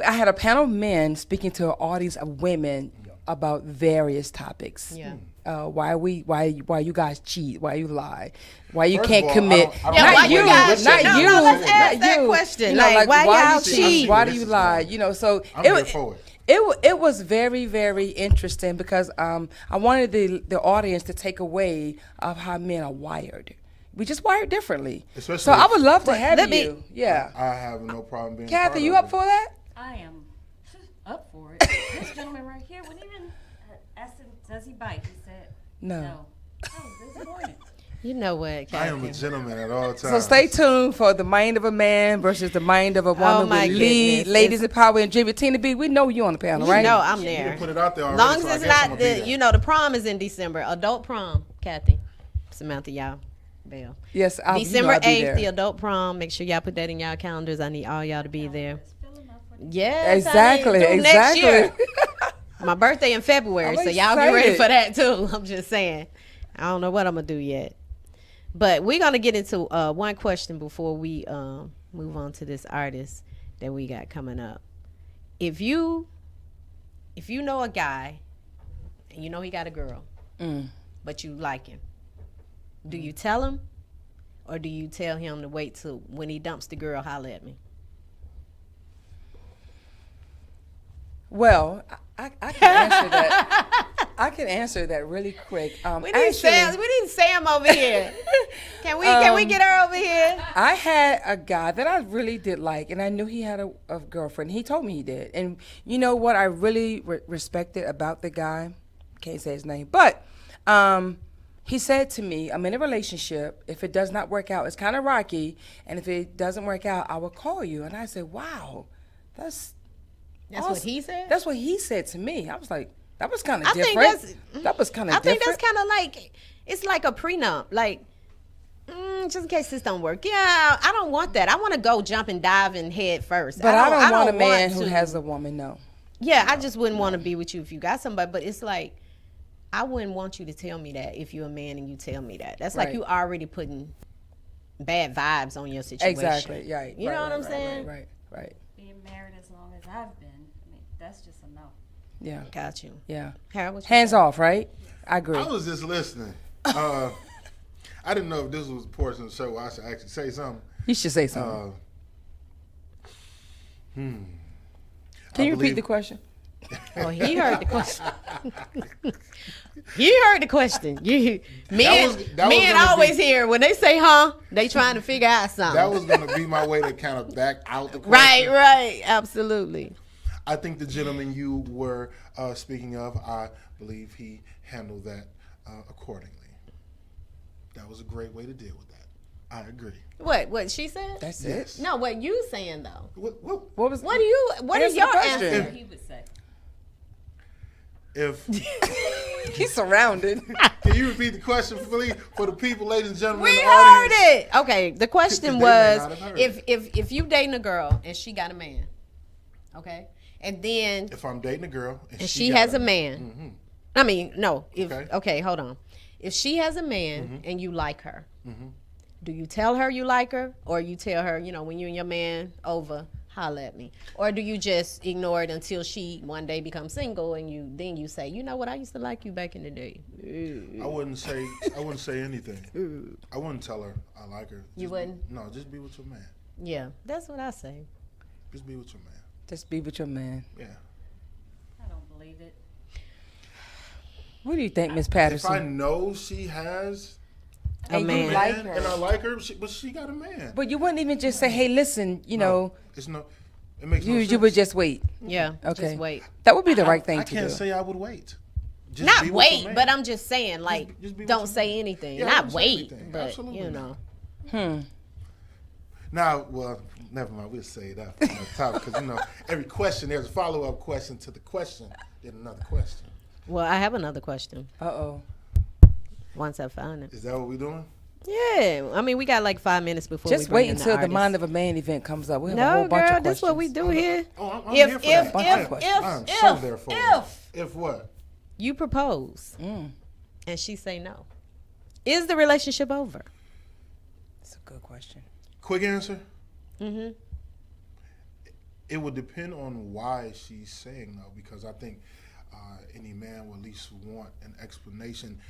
I had a panel of men speaking to an audience of women about various topics. Yeah. Why you guys cheat? Why you lie? Why you First can't of all, commit? I don't why you guys cheat? No, let's ask that you. question. Like, why y'all cheat? Why do you lie? So I'm here for it. It was very, very interesting because I wanted the audience to take away of how men are wired. We just wired differently. Especially so I would love to have you. Yeah. I have no problem being Kathy, you up for that? I am up for it. This gentleman right here wouldn't even ask him, does he bite? He said, no. Oh, disappointed. You know what, Kathy? I am a gentleman at all times. So stay tuned for the Mind of a Man versus the Mind of a Woman with Lead, Ladies in Power, and Jimmy Tina B. We know you on the panel, right? No, I'm there. You put it out there already, long as so it's not the prom is in December. Adult prom, Kathy, Samantha, y'all, Belle. Yes, December I'll be 8th, there. the adult prom. Make sure y'all put that in y'all calendars. I need all y'all to be there. Yes, exactly. Next year. My birthday in February, so y'all get ready for that too. I'm just saying. I don't know what I'm gonna do yet, but we're gonna get into one question before we move on to this artist that we got coming up. If you know a guy, and you know he got a girl, but you like him, do you tell him, or do you tell him to wait till when he dumps the girl, holler at me? Well, I can answer that. I can answer that really quick. We need Sam over here. Can we get her over here? I had a guy that I really did like, and I knew he had a girlfriend. He told me he did. And you know what I really respected about the guy? Can't say his name. But he said to me, I'm in a relationship. If it does not work out, it's kind of rocky. And if it doesn't work out, I will call you. And I said, wow, that's awesome. What he said? That's what he said to me. I was like, that was kind of different. That was kind of different. I think that's kind of like, it's like a prenup. Like, just in case this don't work. Yeah, I don't want that. I want to go jump and dive and head first. But I don't want a man who has a woman, no. Yeah, I just wouldn't want to be with you if you got somebody. But it's like, I wouldn't want you to tell me that if you're a man and you tell me that. That's like you already putting bad vibes on your situation. Exactly, right. You know what I'm saying? Right. Being married as long as I've been, I mean, that's just a no. Yeah. Got you. Yeah. Harold, hands off, right? I agree. I was just listening. I didn't know if this was a portion of the show where I should actually say something. You should say something. Can you repeat the question? Oh, he heard the question. You heard the question. Men always hear when they say "huh," they trying to figure out something. That was going to be my way to kind of back out the question. Right, absolutely. I think the gentleman you were speaking of, I believe he handled that accordingly. That was a great way to deal with that. I agree. What she said? That's Yes. it. No, what you saying though? What is your answer? He would say. If He's surrounded. Can you repeat the question for the people, ladies and gentlemen? We in the heard audience? it. Okay, the question They may was not have heard if you dating a girl and she got a man, okay, and then If I'm dating a girl and she has a man, Mm-hmm. I mean no, if Okay. hold on, if she has a man Mm-hmm. and you like her, do you tell her you like her, or you tell her, you know, when you and your man over, holla at me, or do you just ignore it until she one day becomes single and you say, you know what, I used to like you back in the day? I wouldn't say anything. I wouldn't tell her I like her. You wouldn't? No, just be with your man. Yeah, that's what I say. Just be with your man. Just be with your man. Yeah. I don't believe it. What do you think, Miss If Patterson? I know she has A man. like her. and I like her, but she got a man. But you wouldn't even just say, "Hey, listen, you know." It makes no sense. You would just wait. Yeah, Okay. just wait. That would be the right thing I to can't do. say I would wait. Just Not be with your wait, man. but I'm just saying, like, just be with don't your say man. anything. Yeah, Not don't say wait, anything. but Absolutely you not. know. Now, well, never mind. We'll say that on the top because every question there's a follow-up question to the question, then another question. Well, I have another question. Uh-oh. Once I find it. Is that what we're doing? Yeah, I mean, we got like 5 minutes before. Just we bring wait in until the artist. Mind of a Man event comes up. We have a whole No, bunch girl, of questions. this is what we do here. Oh, I'm here for that. I'm so there for it. If what? You propose and she say no, is the relationship over? That's a good question. Quick answer. Mm-hmm. It would depend on why she's saying no, because I think any man will at least want an explanation.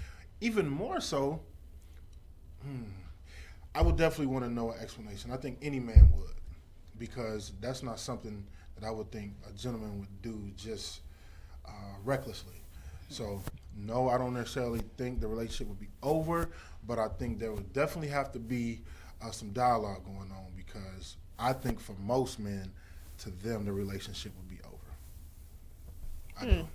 Even more so, I would definitely want to know an explanation. I think any man would, because that's not something that I would think a gentleman would do just recklessly. So, no, I don't necessarily think the relationship would be over, but I think there would definitely have to be some dialogue going on, because I think for most men, to them, the relationship would be over. I do.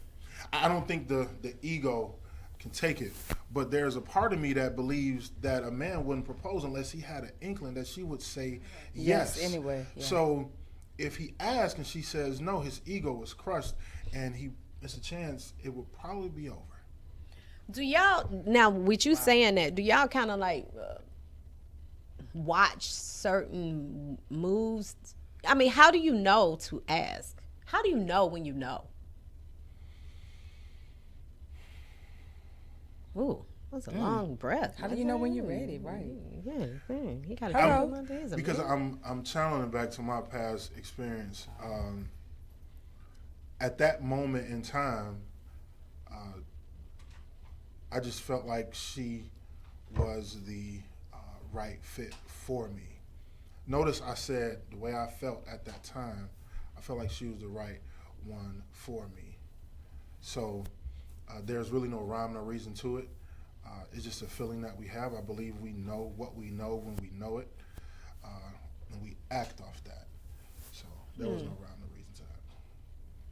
I don't think the ego can take it, but there's a part of me that believes that a man wouldn't propose unless he had an inkling that she would say yes. Anyway. Yeah. So if he asks and she says no, his ego was crushed, and it's a chance it would probably be over. Do y'all now with you saying that? Do y'all kind of like watch certain moves? I mean, how do you know to ask? How do you know when you know? Ooh, that's a long breath. How do you know when you're ready? Right. Yeah, he got Hello. Because I'm channeling back to my past experience. At that moment in time, I just felt like she was the right fit for me. Notice I said the way I felt at that time, I felt like she was the right one for me. So there's really no rhyme, no reason to it. It's just a feeling that we have. I believe we know what we know when we know it, and we act off that. So there was no rhyme, no reason to that.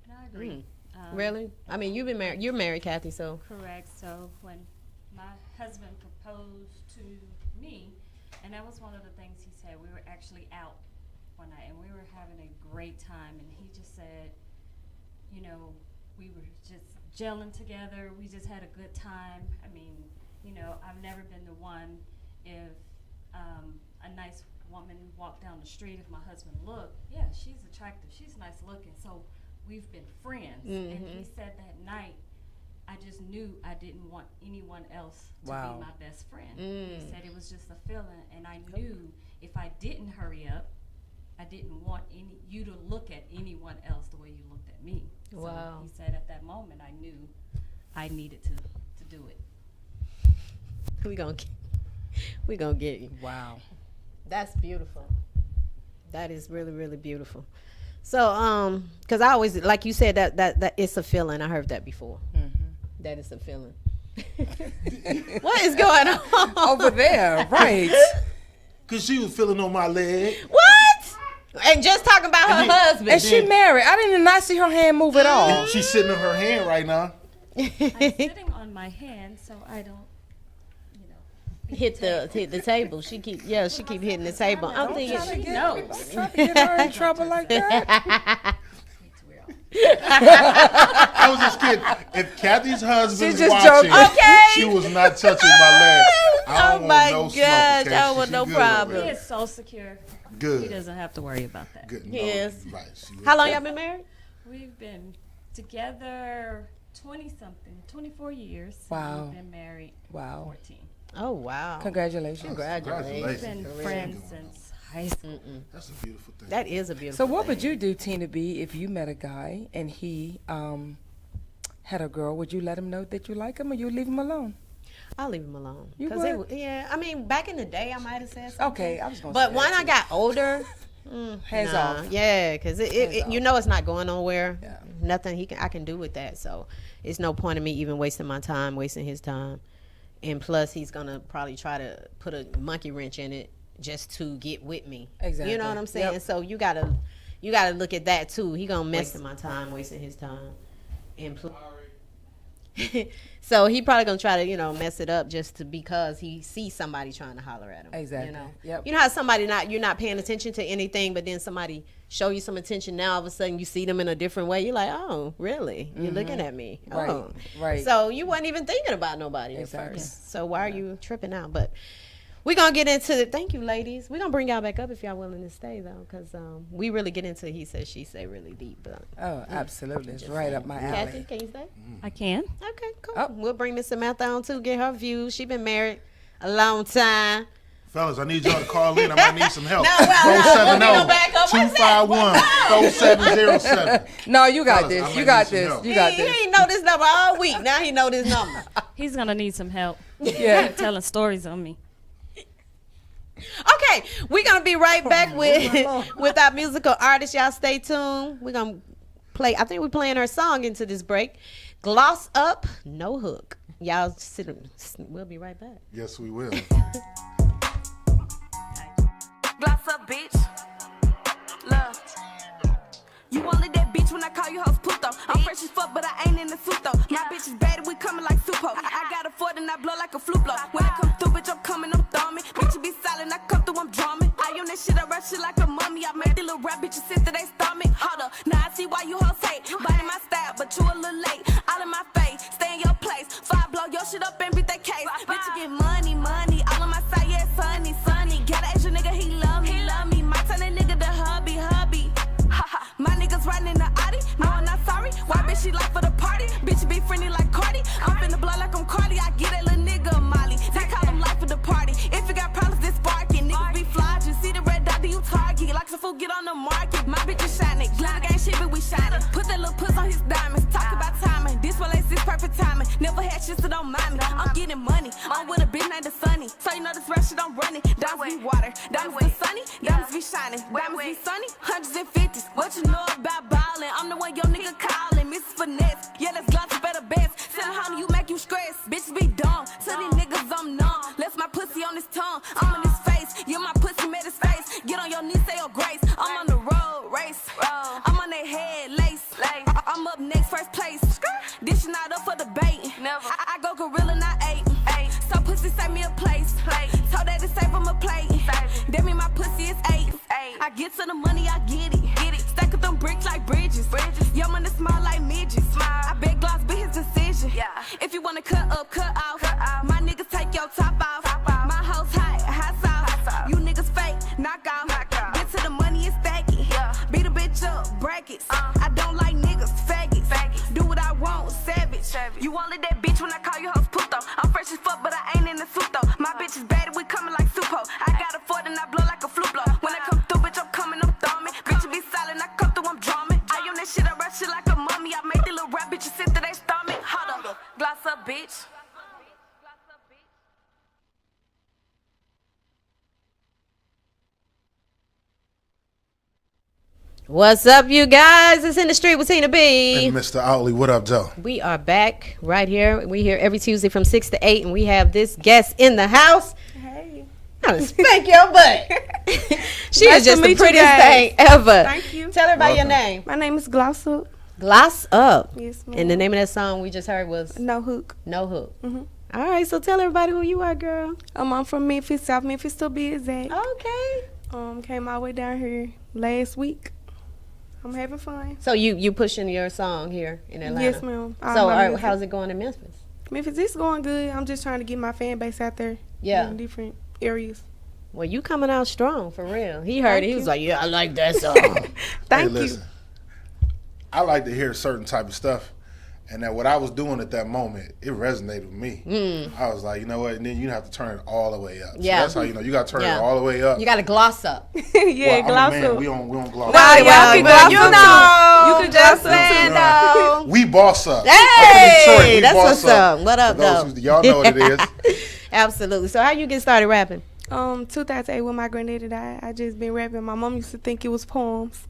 And I agree. Really? I mean, you've been married. You're married, Kathy. So Correct. So when my husband proposed to me, and that was one of the things he said, we were actually out one night and we were having a great time, and he just said, you know, we were just gelling together. We just had a good time. I mean, you know, I've never been the one if a nice woman walk down the street, if my husband looked, yeah, she's attractive, she's nice looking, so we've been friends. And he said that night, I just knew I didn't want anyone else to be my best friend. He said it was just a feeling, and I knew if I didn't hurry up, I didn't want you to look at anyone else the way you looked at me. Wow. So he said at that moment, I knew I needed to do it. We gonna get you. Wow. That's beautiful. That is really, really beautiful. So, because I always, like you said, that it's a feeling. I heard that before. That is a feeling. What is going on Over there, right? Because she was feeling on my leg. What? And just talking about her husband. And she married. I didn't not see her hand move at all. And she's sitting on her hand right now. I'm sitting on my hand, so I don't, hit the table. She keep hitting the table. I'm thinking she knows. Trying to get her in trouble like that. I was just kidding. If Kathy's husband's just watching, Okay. she was not touching my leg. I don't Oh my want no gosh, smoke, I don't want no problem. he is so secure. Good. He doesn't have to worry about that. Good. Yes. Right. She was- How long y'all been married? We've been together 20-something, 24 years. Wow. We've been married Wow. 14. Oh wow. Congratulations. We've Congratulations. been friends since high school. That's a beautiful thing. That is a beautiful So what thing. would you do, Tina B, if you met a guy and he had a girl? Would you let him know that you like him, or you leave him alone? I'll leave him alone. You 'Cause would? yeah, I mean, back in the day, I might have said something. Okay, I was gonna. But say when that I too. got older, Hands off. Yeah, because Hands you off. know it's not going nowhere. Yeah. Nothing I can do with that. So it's no point in me even wasting my time, wasting his time. And plus, he's gonna probably try to put a monkey wrench in it just to get with me. Exactly. You know what I'm saying? Yep. So you gotta look at that too. He gonna wasting my time, wasting his time, and so he probably gonna try to mess it up just because he sees somebody trying to holler at him. Exactly. You know. Yep. You know how somebody you're not paying attention to anything, but then somebody show you some attention. Now all of a sudden you see them in a different way. You're like, oh, really? You're looking at me. Right, Oh. right. So you wasn't even thinking about nobody Exactly. at first. So why are you tripping out? But we're gonna get into it. Thank you, ladies. We're gonna bring y'all back up if y'all willing to stay though, because we really get into he said she said really deep. But Oh, absolutely. It's right up my Kathy, alley. can you stay? I can. Okay, cool. Oh. We'll bring Miss Samantha on too, get her views. She been married a long time. Fellas, I need y'all to call in. I might need some help. No, we'll get them back up. What's that? 251-4707. No, you got Fellas, I this. might You got need some this. help. You got He this. ain't know this number all week. Now he know this number. He's gonna need some help. Yeah. Telling stories on me. Okay, we're gonna be right back with our musical artist. Y'all stay tuned. We're gonna play. I think we're playing her song into this break. Gloss Up, No Hook. Y'all sit. We'll be right back. Yes, we will. Gloss up, bitch. Love. You only that bitch when I call you hoes puto. I'm fresh as fuck, but I ain't in the suit though. My bitch is bad, we coming like Supo. I got a Ford and I blow like a flute blow. When I come through, bitch, I'm coming, I'm thumbing. Bitch, you be silent, I come through, I'm drumming. I own that shit, I rap shit like a mummy. I make these little rap bitches sit that they stomach. Hold up, now I see why you hoes hate. Body my style, but you a little late. All in my face, stay in your place. Five blow your shit up and beat that case. Bitch, you get money, money. All on my side, yeah, sunny, sunny. Got an Asian nigga, he love me. My turn that nigga to hubby. My niggas riding in the Audi, no I'm not sorry. Why bitch she like for the party? Bitch be friendly like Cardi. I'm finna blow like I'm Cardi. I get that little nigga a Molly. They call him life for the party. If you got problems, this sparking. Niggas be flies. You see the red dot, do you target? Like some food get on the market. My bitch is shining. Glitter gang shit, but we shining. Put that little puss on his diamonds. Talk about timing. This one ain't six perfect timing. Never had shit, so don't mind me. I'm getting money. I'm with a bitch named the Sunny. So you know this rap shit I'm running. Diamonds be water. Diamonds be sunny. Diamonds be shining. Diamonds be sunny. Hundreds and fifties. What you know about ballin'? I'm the one your nigga callin'. Mrs. Finesse. Yeah, that's gloss better best. Send honey, you make you stress. Bitch be dumb. Tell these niggas I'm numb. Left my pussy on his tongue. I'm on his face. Yeah, my pussy made his face. Get on your knees, say your grace. I'm on the road race. I'm on that head lace. I'm up next, first place. This shit not up for debate. I go gorilla, not eight. So pussy save me a place. Told that to save him a plate. That mean my pussy is eight. I get to the money, I get it. Stack up them bricks like bridges. Your money small like midgets. I bet Gloss be his decision. If you wanna cut up, cut off. My niggas take your top off. My house hot, hot sauce. You niggas fake. brackets. I don't like niggas, faggots. Do what I want, savage. You only that bitch when I call you hoes puto. I'm fresh as fuck, but I ain't in the suit though. My bitch is bad, we coming like Supo. I got a Ford and I blow like a flute blow. When I come through, bitch, I'm coming, I'm thumbing. Bitch, you be silent, I come through, I'm drumming. I own that shit, I rap shit like a mummy. I make the little rap bitches sit to they stomach. Hold up, gloss up, bitch. What's up, you guys? It's In the Street with Tina B. And Mr. Outley, what up, Joe? We are back right here. We here every Tuesday from 6 to 8, and we have this guest in the house. Hey. I'm gonna spank your butt. She is just the prettiest thing ever. Thank you. Tell everybody your name. My name is Gloss Up. Gloss Up. Yes, ma'am. And the name of that song we just heard was No Hook. No Hook. Mm-hmm. All right, so tell everybody who you are, girl. I'm from Memphis, South Memphis to be exact. Okay. Came all the way down here last week. I'm having fun. So you pushing your song here in Atlanta? Yes, ma'am. So how's it going in Memphis? Memphis, it's going good. I'm just trying to get my fan base out there. Yeah. In different areas. Well, you coming out strong, for real. He heard it. He was like, yeah, I like that song. Thank you. Listen, I like to hear certain type of stuff. And that what I was doing at that moment, it resonated with me. I was like, you know what? And then you have to turn it all the way up. Yeah. So that's how you got to turn it all the way up. You got to gloss up. Yeah, gloss up. We don't gloss Nah, up. y'all can gloss you up know. too. You can Just gloss up saying, too. though. We boss up. Hey, we that's boss what's up. What up, For those though? y'all know what it is. Absolutely. So how you get started rapping? 2008 when my granddaddy died, I just been rapping. My mom used to think it was poems,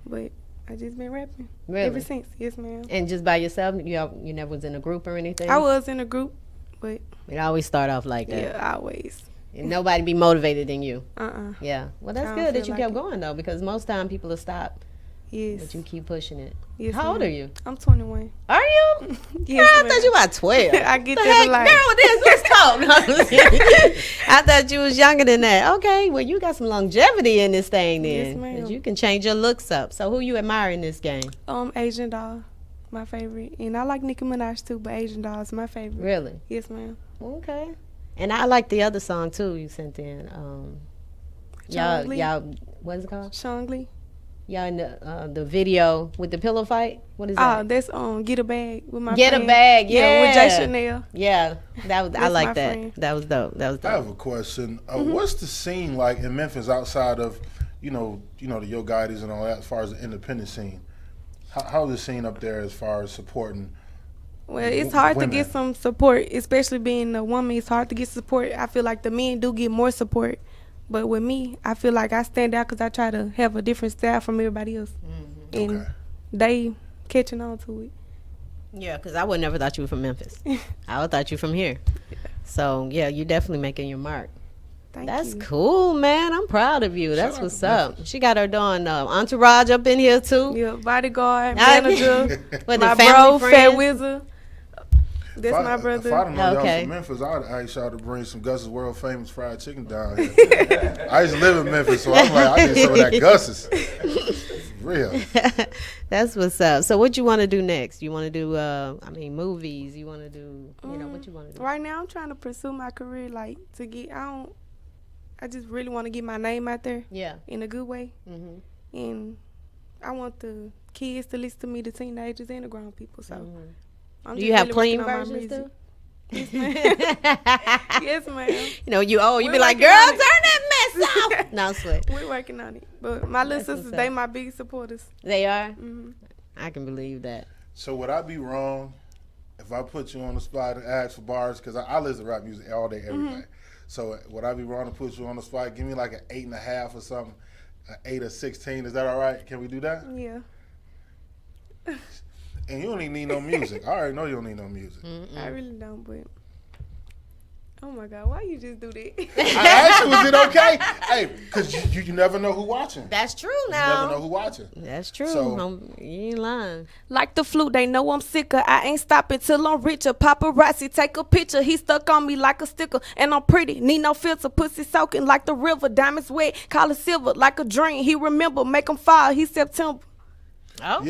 but I just been rapping ever since. Yes, ma'am. And just by yourself? You never was in a group or anything? I was in a group, but it always start off like that. yeah, always. And nobody be motivated than you. Yeah. Well, that's I good don't that feel you like kept it. going though, because most time people will stop, Yes. but you keep pushing it. Yes, How old ma'am. are you? I'm 21. Are you? Yes, Girl, I ma'am. thought you about 12. I get the that heck? a lot. Girl, let's talk. No, I thought you was younger than that. Okay, well, you got some longevity in this thing then. Yes, ma'am. 'Cause you can change your looks up. So who you admire in this game? Asian doll, my favorite, and I like Nicki Minaj too, but Asian doll is my favorite. Really? Yes, ma'am. Okay. And I like the other song too you sent in. Y'all, what is it called? Shangli. Y'all in the video with the pillow fight? What is that? Oh, that's Get a Bag with my Get friend. a Bag, yeah. with Jay Chanel. Yeah, that was. I That's like my that. friend. That was dope. That was I have dope. a question. What's the scene like in Memphis outside of, the Yo Gottis and all that, as far as the independent scene? How's the scene up there as far as supporting? Well, it's hard women? to get some support, especially being a woman. It's hard to get support. I feel like the men do get more support. But with me, I feel like I stand out because I try to have a different style from everybody else. And Okay. they catching on to it. Yeah, because I would never thought you were from Memphis. I would thought you from here. So yeah, you definitely making your mark. Thank That's you. cool, man. I'm proud of you. That's out what's to up. She got her doing entourage up in here too. Yeah, bodyguard, manager, With my the family bro, Fat friends. Wizard. That's my brother. If I didn't know y'all Okay. from Memphis, I'd ask y'all to bring some Gus's world famous fried chicken down here. I used to live in Memphis, so I'm like, I need some of that Gus's. Real. That's what's up. So what you want to do next? You want to do movies? You want to do what you want to do? Right now, I'm trying to pursue my career, I just really want to get my name out there. Yeah. In a good way. Mhm. And I want the kids to listen to me, the teenagers and the grown people. So I'm Do just you have really clean working on my versions music. too? Yes, ma'am. Yes, ma'am. You be like, working girl, on turn it." that mess off. No sweat. We're working on it. But my little That's what's sisters, up. they my big supporters. They are. Mhm. I can believe that. So would I be wrong if I put you on the spot and ask for bars? Because I listen to rap music all day, every day. So would I be wrong to put you on the spot? Give me like an 8.5 or something, an 8 or 16. Is that all right? Can we do that? Yeah. And you don't even need no music. I already know you don't need no music. I really don't, but oh my God, why you just do that? I asked you, is it okay? Hey, because you never know who watching. That's true You now. never know who watching. That's true. So- You ain't lying. Like the flu, they know I'm sicker. I ain't stopping till I'm richer. Paparazzi take a picture. He stuck on me like a sticker. And I'm pretty, need no filter. Pussy soaking like the river. Diamonds wet, call it silver like a dream. He remember, make him fall. He September. Oh, Okay.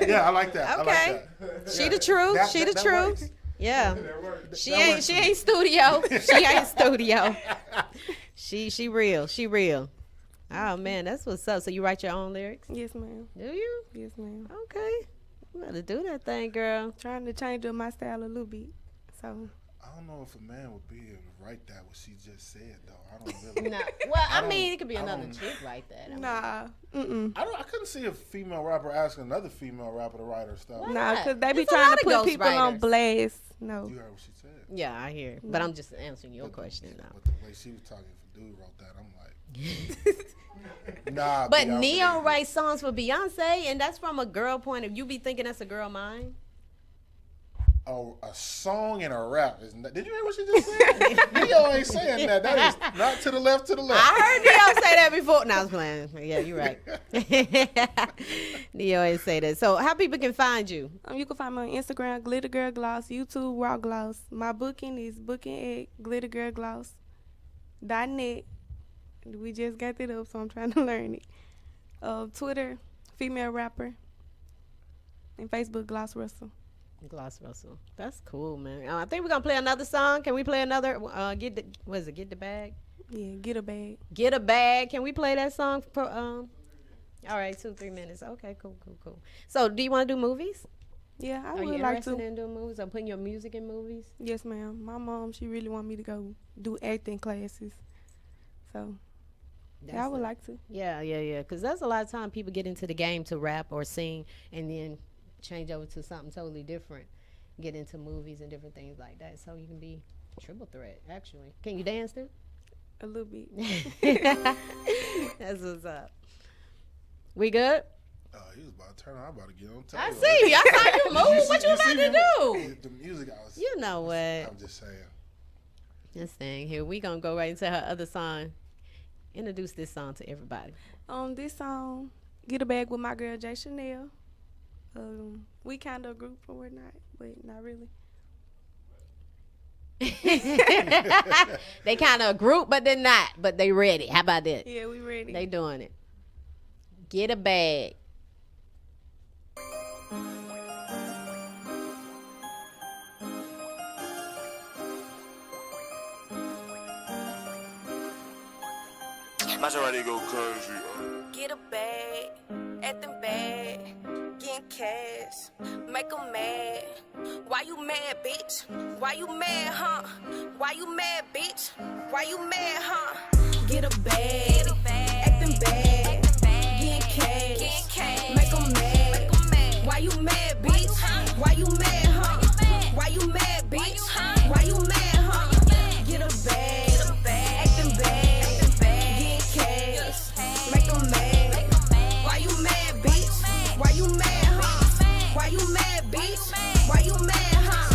Yeah, I like that. Okay. I like that. She the truth. That- She the that truth. works. Yeah. That She works for me. ain't studio. She ain't studio. She real. She real. Oh, man, that's what's up. So you write your own lyrics? Yes, ma'am. Do you? Yes, ma'am. Okay. You better do that thing, girl. Trying to change up my style a little bit. So I don't know if a man would be able to write that what she just said though. I don't really. No. Well, I mean, it could be another chick write that. nah. I couldn't see a female rapper asking another female rapper to write her stuff. Nah, because they be It's a trying lot to of put people on ghostwriters. blast. No. You heard what she said. Yeah, I hear. But I'm just answering your question now. But the way she was talking, if a dude wrote that, I'm like, nah. But Beyonce. Neo writes songs for Beyonce, and that's from a girl point of view. You be thinking that's a girl mind? Oh, a song and a rap. Did you hear what she just said? Neo ain't saying that. That is not to the left, to the left. I heard Neo say that before. No, I was playing. Yeah, you're right. Neo ain't say that. So how people can find you? You can find me on Instagram, Glitter Girl Gloss, YouTube, Raw Gloss. My booking is booking at glittergirlgloss.net. We just got it up, so I'm trying to learn it. Twitter, female rapper, and Facebook, Gloss Russell. Gloss Russell. That's cool, man. I think we're gonna play another song. Can we play another? Get the bag? Yeah, Get a Bag. Get a bag. Can we play that song for all right, 2-3 minutes. Okay, cool. So do you wanna do movies? Yeah, I Are you would like interested to. in doing movies or putting your music in movies? Yes, ma'am. My mom, she really want me to go do acting classes. So yeah, I would like to. Yeah. Because there's a lot of time people get into the game to rap or sing and then change over to something totally different, get into movies and different things like that. So you can be triple threat, actually. Can you dance too? A little bit. That's what's up. We good? He was about to turn on. I'm about to get on. I see you. I saw you move. What you about to do? The music I was. You know what? I'm just saying. This thing here. We gonna go right into her other song. Introduce this song to everybody. This song, Get a Bag with my girl Jay Chanel. We kind of a group or whatnot, but not really. They kind of a group, but they're not. But they ready. How about that? Yeah, we ready. They doing it. Get a bag. Maserati go crazy. Get a bag, acting bad, getting cash, make 'em mad. Why you mad, bitch? Why you mad, huh? Why you mad, bitch? Why you mad, huh? Get a bag, acting bad, getting cash, make 'em mad. Why you mad, bitch? Why you mad, huh? Why you mad, bitch? Why you mad, huh? Get a bag, acting bad, getting cash, make 'em mad. Why you mad, bitch? Why you mad, huh? Why you mad, bitch? Why you mad, huh?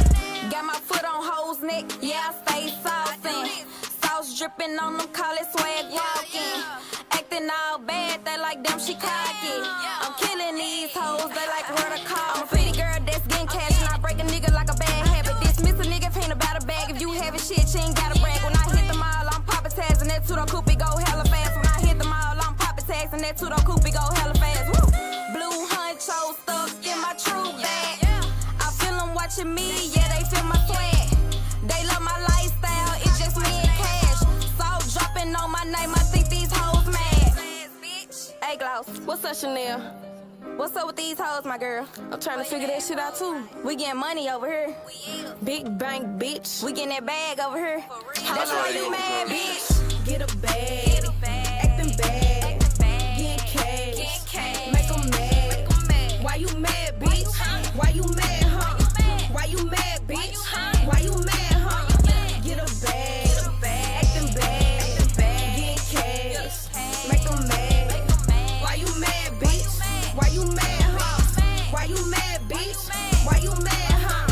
Got my foot on hoes' neck, yeah, I stay saucing. Sauce dripping on them, call it swag walking. Acting all bad, they like damn, she cocky. I'm killing these hoes, they like where to call. I'm a pretty girl that's getting cash, and I break a nigga like a bad habit. Dismiss a nigga, ain't about a bag. If you having shit, you ain't gotta brag. When I hit them all, I'm poppin' tags, and that two-door coupe go hella fast. When I hit them all, I'm poppin' tags, and that two-door coupe go hella fast. Woo! Blue honcho stuck in my true bag. I feel them watching me, yeah, they feel my swag. They love my lifestyle, it's just me and cash. Salt dropping on my name, I think these hoes mad. Hey, Gloss, what's up, Chanel? What's up with these hoes, my girl? I'm trying to figure that shit out, too. We getting money over here. Big bank, bitch. We getting that bag over here. That's why you mad, bitch. Get a bag, acting bad, getting cash, make 'em mad. Why you mad, bitch? Why you mad, huh? Why you mad, bitch? Why you mad, huh? Get a bag, acting bad, getting cash, make 'em mad. Why you mad, bitch? Why you mad, huh? Why you mad, bitch? Why you mad, huh?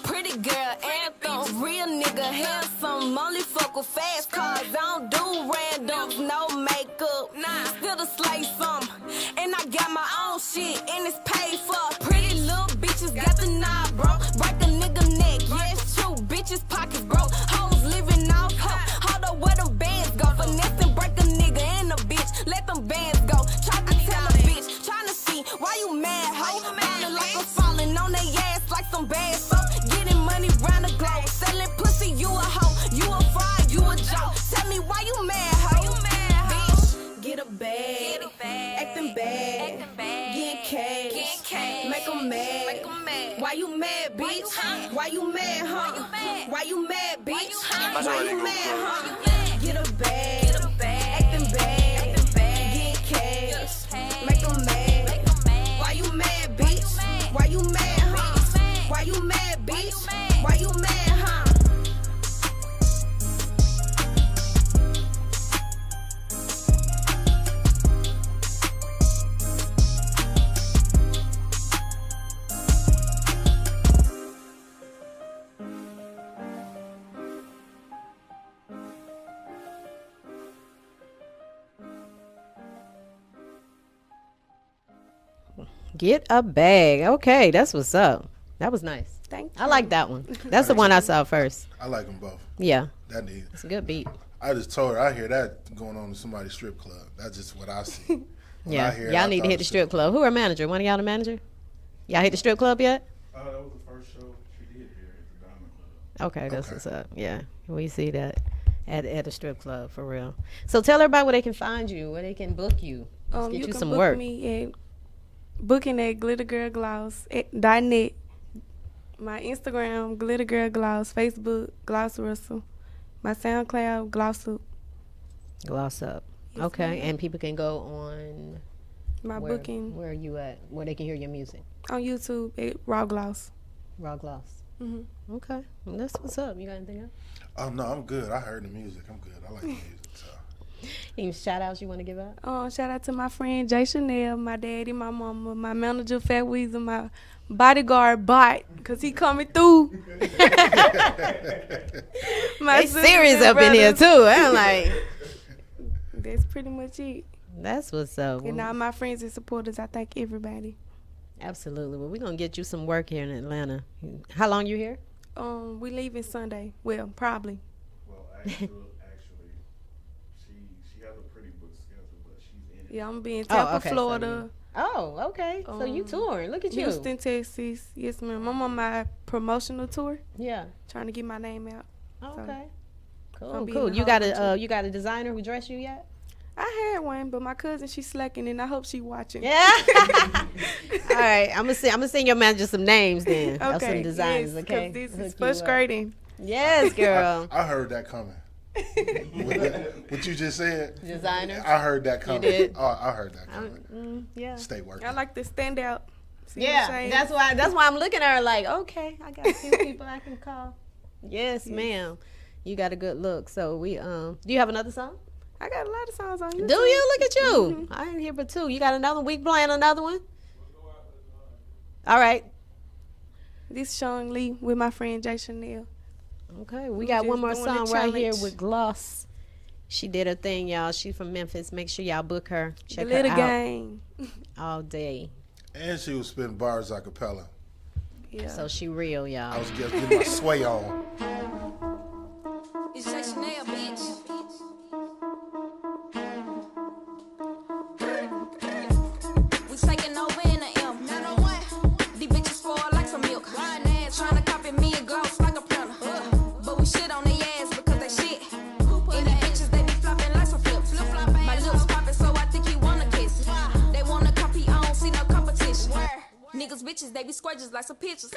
Pretty girl anthem, real nigga handsome. Only fuck with fast cars, I don't do randoms, no makeup. Still to slay some, and I got my own shit, and it's paid for. Pretty little bitches got the knob, bro. Break a nigga neck, yeah, it's true. Bitches pockets broke, hoes living off hope. Hold up, where them bands go? Finesse and break a nigga and a bitch, let them bands go. Try to tell a bitch, tryna see why you mad, ho? Falling like I'm falling on they ass like some bad soap. Getting money round the globe, selling pussy, you a hoe, you a fraud, you a joke. Tell me why you mad, ho? Bitch, get a bad, acting bad, getting cash, make 'em mad. Why you mad, bitch? Why you mad, huh? Why you mad, bitch? Why you mad, huh? Get a bag, acting bad, getting cash, make 'em mad. Why you mad, bitch? Why you mad, huh? Why you mad, bitch? Why you mad, huh? Get a bag. Okay, that's what's up. That was nice. Thank you. I like that one. That's the one I saw first. I like them both. Yeah. That neat. It's a good beat. I just told her I hear that going on in somebody's strip club. That's just what I see. Yeah. Y'all need to hit the strip club. Who are manager? One of y'all the manager? Y'all hit the strip club yet? That was the first show she did here at the Diamond Club. Okay, that's what's up. Yeah. We see that at the strip club for real. So tell everybody where they can find you, where they can book you. Let's get you can some book work. me at booking at glittergirlgloss.net. My Instagram, glittergirlgloss. Facebook, Gloss Russell. My SoundCloud, Gloss Up. Gloss Up. Yes, Okay, ma'am. and people can go on My booking Where are you at? Where they can hear your music? on YouTube at Raw Gloss. Raw Gloss. Mhm. Okay, well, that's what's up. You got anything else? Oh, no, I'm good. I heard the music. I'm good. I like the music. So. Any shout outs you want to give out? Shout out to my friend Jay Chanel, my daddy, my mama, my manager Fat Weasel, my bodyguard Bot, cause he coming through. They serious up in here too. I'm like, that's pretty much it. that's what's up. And all my friends and supporters, I thank everybody. Absolutely. Well, we're gonna get you some work here in Atlanta. How long you here? We leaving Sunday. Well, probably. Well, actually, she has a pretty booked schedule, but she's in it. Yeah, I'm gonna be in Tampa, okay, Florida. Oh, okay. So you touring. Look at you. Houston, Texas. Yes, ma'am. I'm on my promotional tour. Yeah. Trying to get my name out. Oh, So, okay. I'll Cool, be cool. in a You whole got bunch a of- you got a designer who dressed you yet? I had one, but my cousin, she's slacking, and I hope she watching. Yeah. All right. I'm gonna send your manager some names then. Of some Okay, designers. yes, Okay. 'cause this Hook is you first up. grading. Yes, girl. I heard that coming. What you just said? Designer. I heard that coming. did? Oh, I heard that coming. Yeah. Stay working. I like to stand out. See Yeah, the shade? that's why I'm looking at her like, okay, I got a few people I can call. Yes, ma'am. You got a good look. So we do you have another song? I got a lot of songs on YouTube. Do you? Look at you. I ain't here but two. You got another week playing another one? All right. This Sean Lee with my friend Jay Chanel. Okay, we got one more just doing the song right here challenge. with Gloss. She did her thing, y'all. She's from Memphis. Make sure y'all book her. Check Glitter her out Gang. all day. And she was spitting bars a cappella. Yeah. So she real, y'all. I was just getting my sway on. It's Jay Chanel, bitch. We taking over in the M. 901. These bitches spoil like some milk. Trying to copy me and gloss like a printer. But we shit on their ass because they shit. And these bitches, they be flopping like some flips. My lips popping, so I think he wanna kiss. They wanna copy, I don't see no competition. Niggas, bitches, they be squares like some pictures.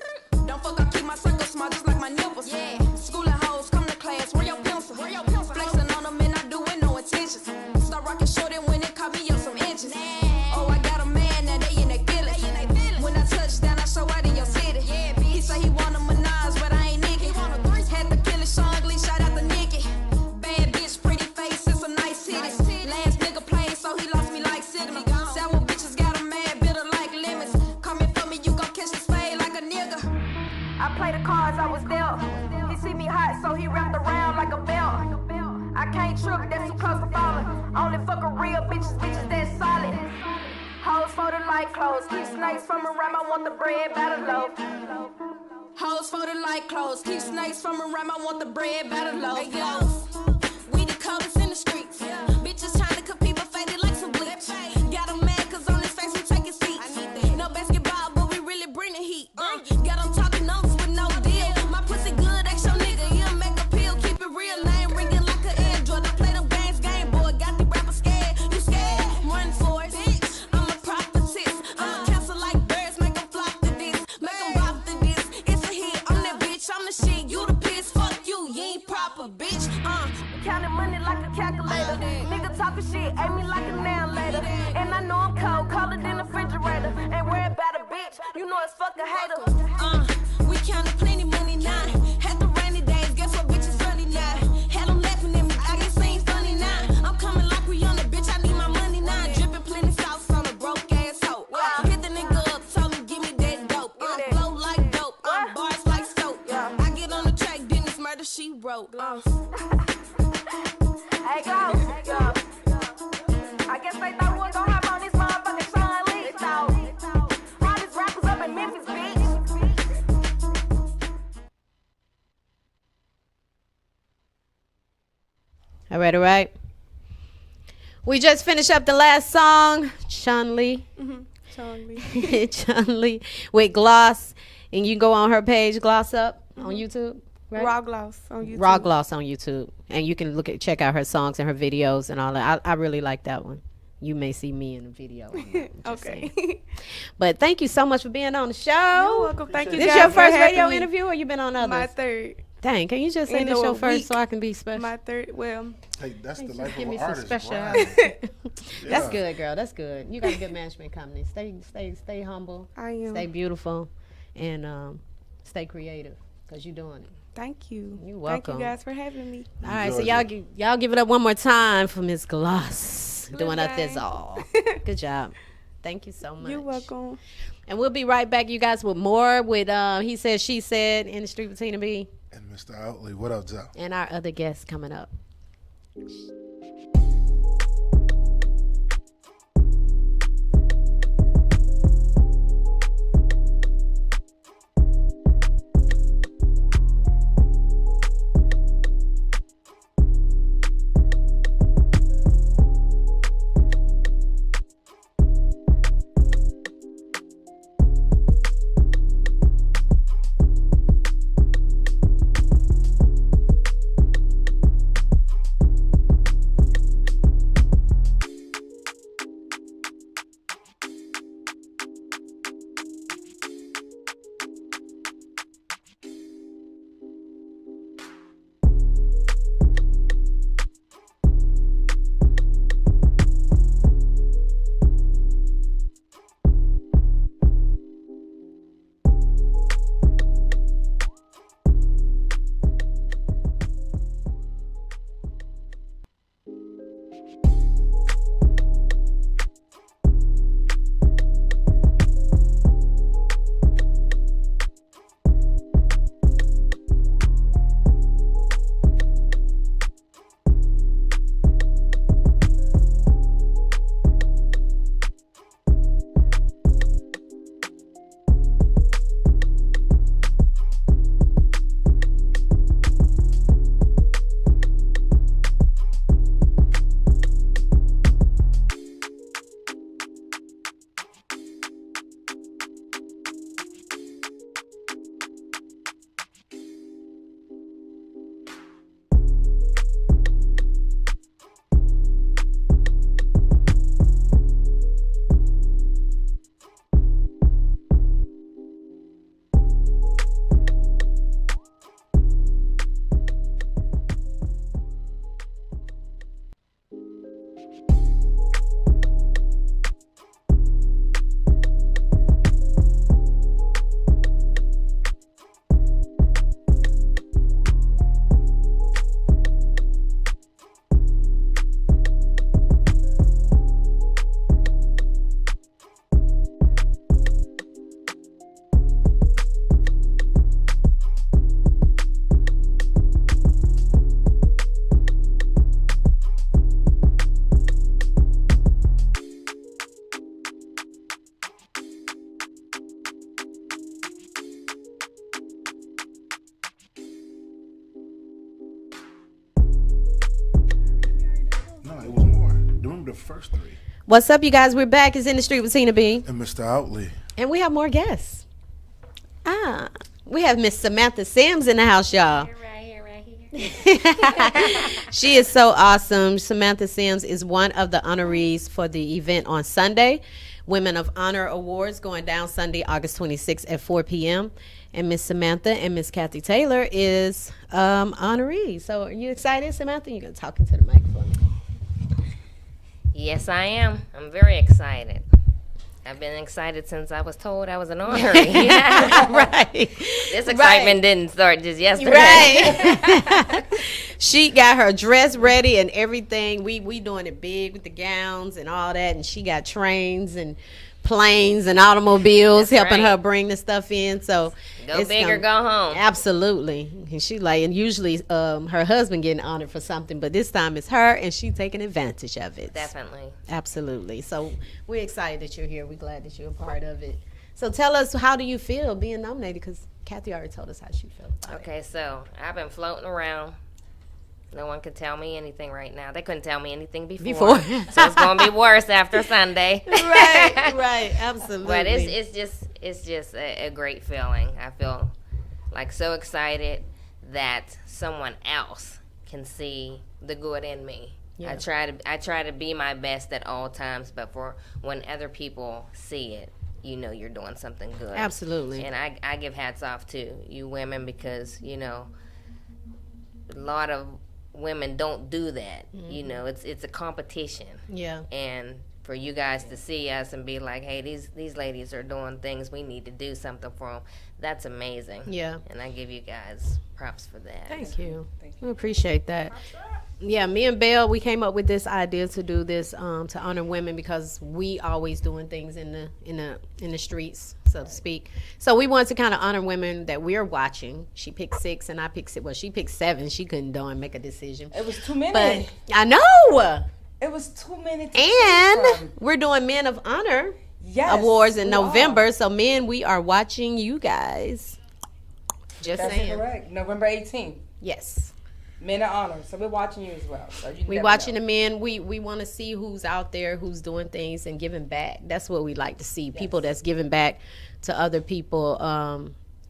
Don't fuck, I keep my circle small just like my nipples. Yeah. Schooling hoes, come to class, where your pencil? Flexing on them and I do it, no intentions. Start rocking short and when it caught me up some inches. Oh, I got a man, now they in their feelings. When I touch down, I show out in your city. He say he want a menage, but I ain't Nicky. Had to kill it, Sean Glee, shout out to Nicky. Bad bitch, pretty face, and some nice titties. Last nigga played, so he lost me like Sigma. Sour bitches got a mad, bitter like lemons. Coming for me, you gon' catch this fade like a nigga. I play the cards I was dealt. He see me hot, so he wrapped around like a belt. I can't trip, that's too close to falling. Only fuck a real bitches that's solid. Hoes folded like clothes, keep snakes from around, I want the bread by the loaf. Hoes folded like clothes, keep snakes from around, I want the bread by the loaf. Hey, yo, we the coldest in the streets. Bitches trying to compete, but faded like some bleach. Got 'em mad, cause on this face we taking seats. No basketball, but we really bring the heat. Got 'em talking numbers with no deal. My pussy good, ex your nigga, he'll make a pill. Keep it real, name ringing like an Android. I play them games, Game Boy, got the rapper scared. You scared? talking shit, ate me like a nail later. And I know I'm cold, colder than the refrigerator. Ain't worried about a bitch, you know it's fuck a hater. We counted plenty money now. Had the rainy days, guess what bitches sunny now. Had them laughing at me, I guess ain't funny now. I'm coming like Rihanna, bitch, I need my money now. Dripping plenty sauce on a broke ass hoe. Hit the nigga up, told him give me that dope. Flow like dope, bars like soap. I get on the track, Dennis murder, she wrote. Hey, go. I guess they thought we was gonna hop on this motherfucking Sean Lee. All these rappers up in Memphis, bitch. All right. We just finished up the last song, Sean Lee. Sean Lee. Sean Lee with Gloss. And you can go on her page, Gloss Up, on YouTube. Right? Raw Gloss on YouTube. Raw Gloss on YouTube. And you can check out her songs and her videos and all that. I really like that one. You may see me in the video. Okay. But thank you so much for being on the show. You're welcome. Thank you. This guys your for first having radio me. interview, or you been on others? My third. Dang, can you just say In this a your first week. so I can be special? My third. Well, Hey, that's the life Give of me an some artist. special. Right? That's good, girl. That's good. You got a good management company. Stay humble. I am. Stay beautiful, and stay creative because you're doing it. Thank you. You're welcome. Thank you guys for having me. All right, so y'all give it up one more time for Miss Gloss doing up this all. Good job. Thank you so much. You're welcome. And we'll be right back, you guys, with more with He Said, She Said in the Street with Tina B. And Mr. Outley, what up, Joe? And our other guests coming up. the first three. What's up, you guys? We're back. It's In the Street with Tina B. And Mr. Outley. And we have more guests. We have Miss Samantha Sims in the house, y'all. She is so awesome. Samantha Sims is one of the honorees for the event on Sunday. Women of Honor Awards going down Sunday, August 26th at 4 p.m. And Miss Samantha and Miss Kathy Taylor is honorees. So are you excited, Samantha? You're going to talk into the microphone. Yes, I am. I'm very excited. I've been excited since I was told I was an honorary. Right. This excitement didn't start just yesterday. Right. She got her dress ready and everything. We doing it big with the gowns and all that, and she got trains and planes and automobiles helping her bring the stuff in. So go big or go home. Absolutely. And she and usually her husband getting honored for something, but this time it's her and she taking advantage of it. Definitely. Absolutely. So we're excited that you're here. We're glad that you're a part of it. So tell us, how do you feel being nominated? Because Kathy already told us how she feels about it. Okay, so I've been floating around. No one could tell me anything right now. They couldn't tell me anything before. So it's going to be worse after Sunday. Right, absolutely. But it's just a great feeling. I feel like so excited that someone else can see the good in me. Yeah. I try to be my best at all times, but for when other people see it, you know you're doing something good. Absolutely. And I give hats off to you women because, you know, a lot of women don't do that. You know, it's a competition. Yeah. And for you guys to see us and be like, hey, these ladies are doing things, we need to do something for them, that's amazing. Yeah. And I give you guys props for that. Thank you. We appreciate that. Yeah, me and Belle, we came up with this idea to do this to honor women because we always doing things in the streets, so to speak. So we wanted to kind of honor women that we're watching. She picked 6 and I picked 6. Well, she picked 7. She couldn't darn make a decision. It was too many. But I know. It was too many. And we're doing Men of Honor awards in November. So men, we are watching you guys. Just That's saying. Correct. November 18th. Yes. Men of Honor. So we're watching you as well. So we watching the men. We want to see who's out there, who's doing things and giving back. That's what we like to see. People that's giving back to other people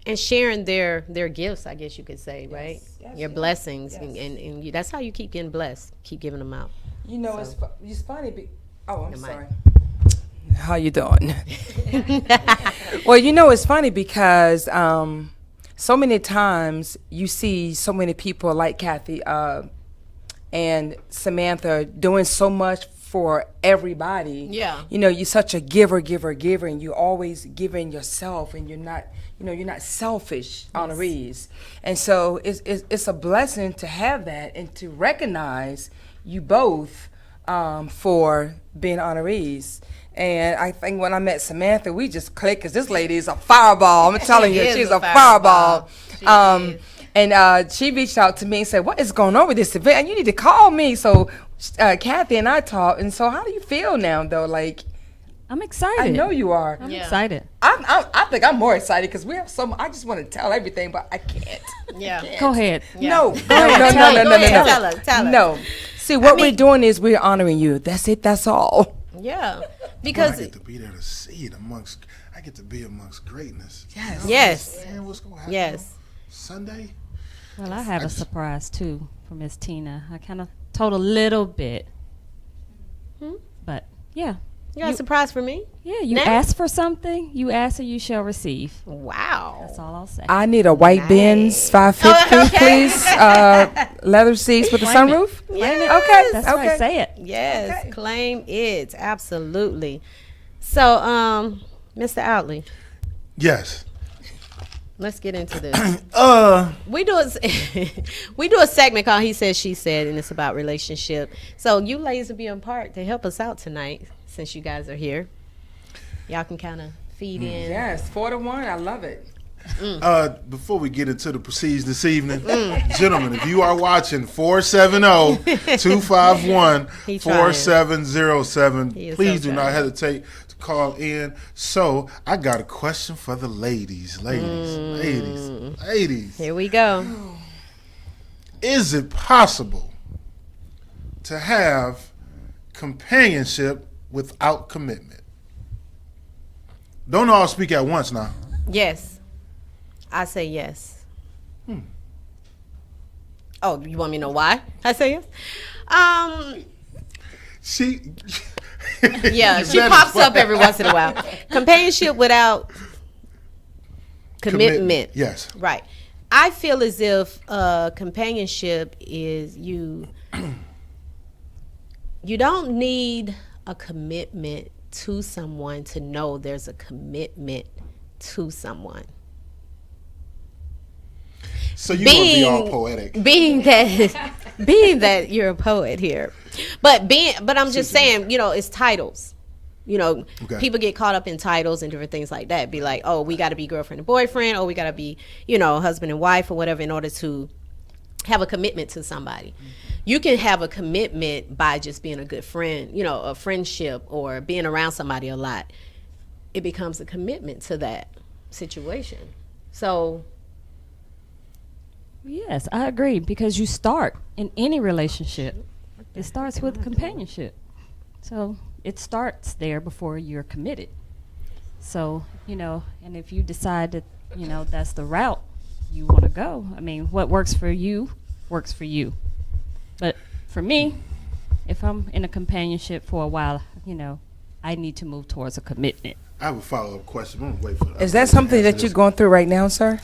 and sharing their gifts, I guess you could say, right? Yes, your blessings. And that's how you keep getting blessed. Keep giving them out. You know, so. It's funny. I'm sorry. How you doing? Well, you know, it's funny because so many times you see so many people like Kathy and Samantha doing so much for everybody. Yeah. You know, you're such a giver, and you're always giving yourself, and you're not selfish honorees. And so it's a blessing to have that and to recognize you both for being honorees. And I think when I met Samantha, we just clicked because this lady is a fireball. I'm telling you, she's a fireball. And she reached out to me and said, what is going on with this event? And you need to call me. So Kathy and I talked. And so how do you feel now, though? Like, I'm excited. I know you are. I'm excited. I think I'm more excited because we have I just want to tell everything, but I can't. Yeah. I can't. Go ahead. Yeah. No. Tell her. No. See, what we're doing is we're honoring you. That's it. That's all. Yeah. Because I get to be there to see it I get to be amongst greatness. Yes. Yes. And what's going to happen yes. Sunday? Well, I have a surprise too for Miss Tina. I kind of told a little bit, but yeah. You got a surprise for me? Yeah, you ask for something, you ask and you shall receive. Wow. That's all I'll say. I need a white Benz 550, please. Leather seats with a sunroof. Yes. Okay. That's okay. right. Say it. Yes. Okay. Claim it. Absolutely. So, Mr. Outley. Yes. Let's get into this. We do a segment called He Said, She Said, and it's about relationship. So you ladies will be on part to help us out tonight since you guys are here. Y'all can kind of feed in. Yes, 4-1. I love it. Before we get into the proceeds this evening, gentlemen, if you are watching 470-251-4707, please do not hesitate to call in. So I got a question for the ladies. Here we go. Is it possible to have companionship without commitment? Don't all speak at once now. Yes. I say yes. Oh, you want me to know why I say yes? Yeah, she pops up every once in a while. Companionship without commitment. Yes. Right. I feel as if companionship is you you don't need a commitment to someone to know there's a commitment to someone. So you want to be all poetic. Being that you're a poet here. But I'm just saying, you know, it's titles. You know, people get caught up in titles and different things like that. Be like, oh, we got to be girlfriend and boyfriend, or we got to be, you know, husband and wife or whatever in order to have a commitment to somebody. You can have a commitment by just being a good friend, you know, a friendship or being around somebody a lot. It becomes a commitment to that situation. So, yes, I agree, because you start in any relationship. It starts with companionship. So it starts there before you're committed. So, you know, and if you decide that, you know, that's the route you want to go, I mean, what works for you works for you. But for me, if I'm in a companionship for a while, you know, I need to move towards a commitment. I have a follow-up question. I'm gonna wait for that. Is that something that you're going through right now, sir?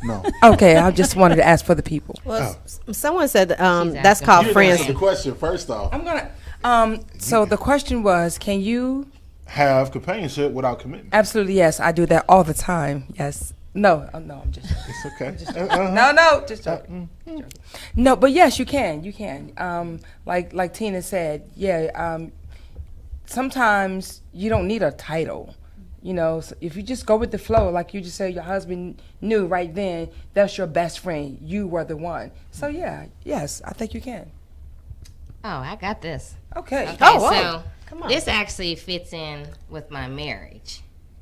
No. Okay, I just wanted to ask for the people. Well, someone said that's called friends. Answer the question first off. I'm gonna. So the question was, can you have companionship without commitment? Absolutely, yes. I do that all the time. Yes. No, no, I'm just. It's okay. No, just joking. No, but yes, you can. You can. Like Tina said, yeah. Sometimes you don't need a title. You know, so if you just go with the flow, like you just said, your husband knew right then that's your best friend. You were the one. So yeah, yes, I think you can. Oh, I got this. Okay. So come on. This actually fits in with my marriage,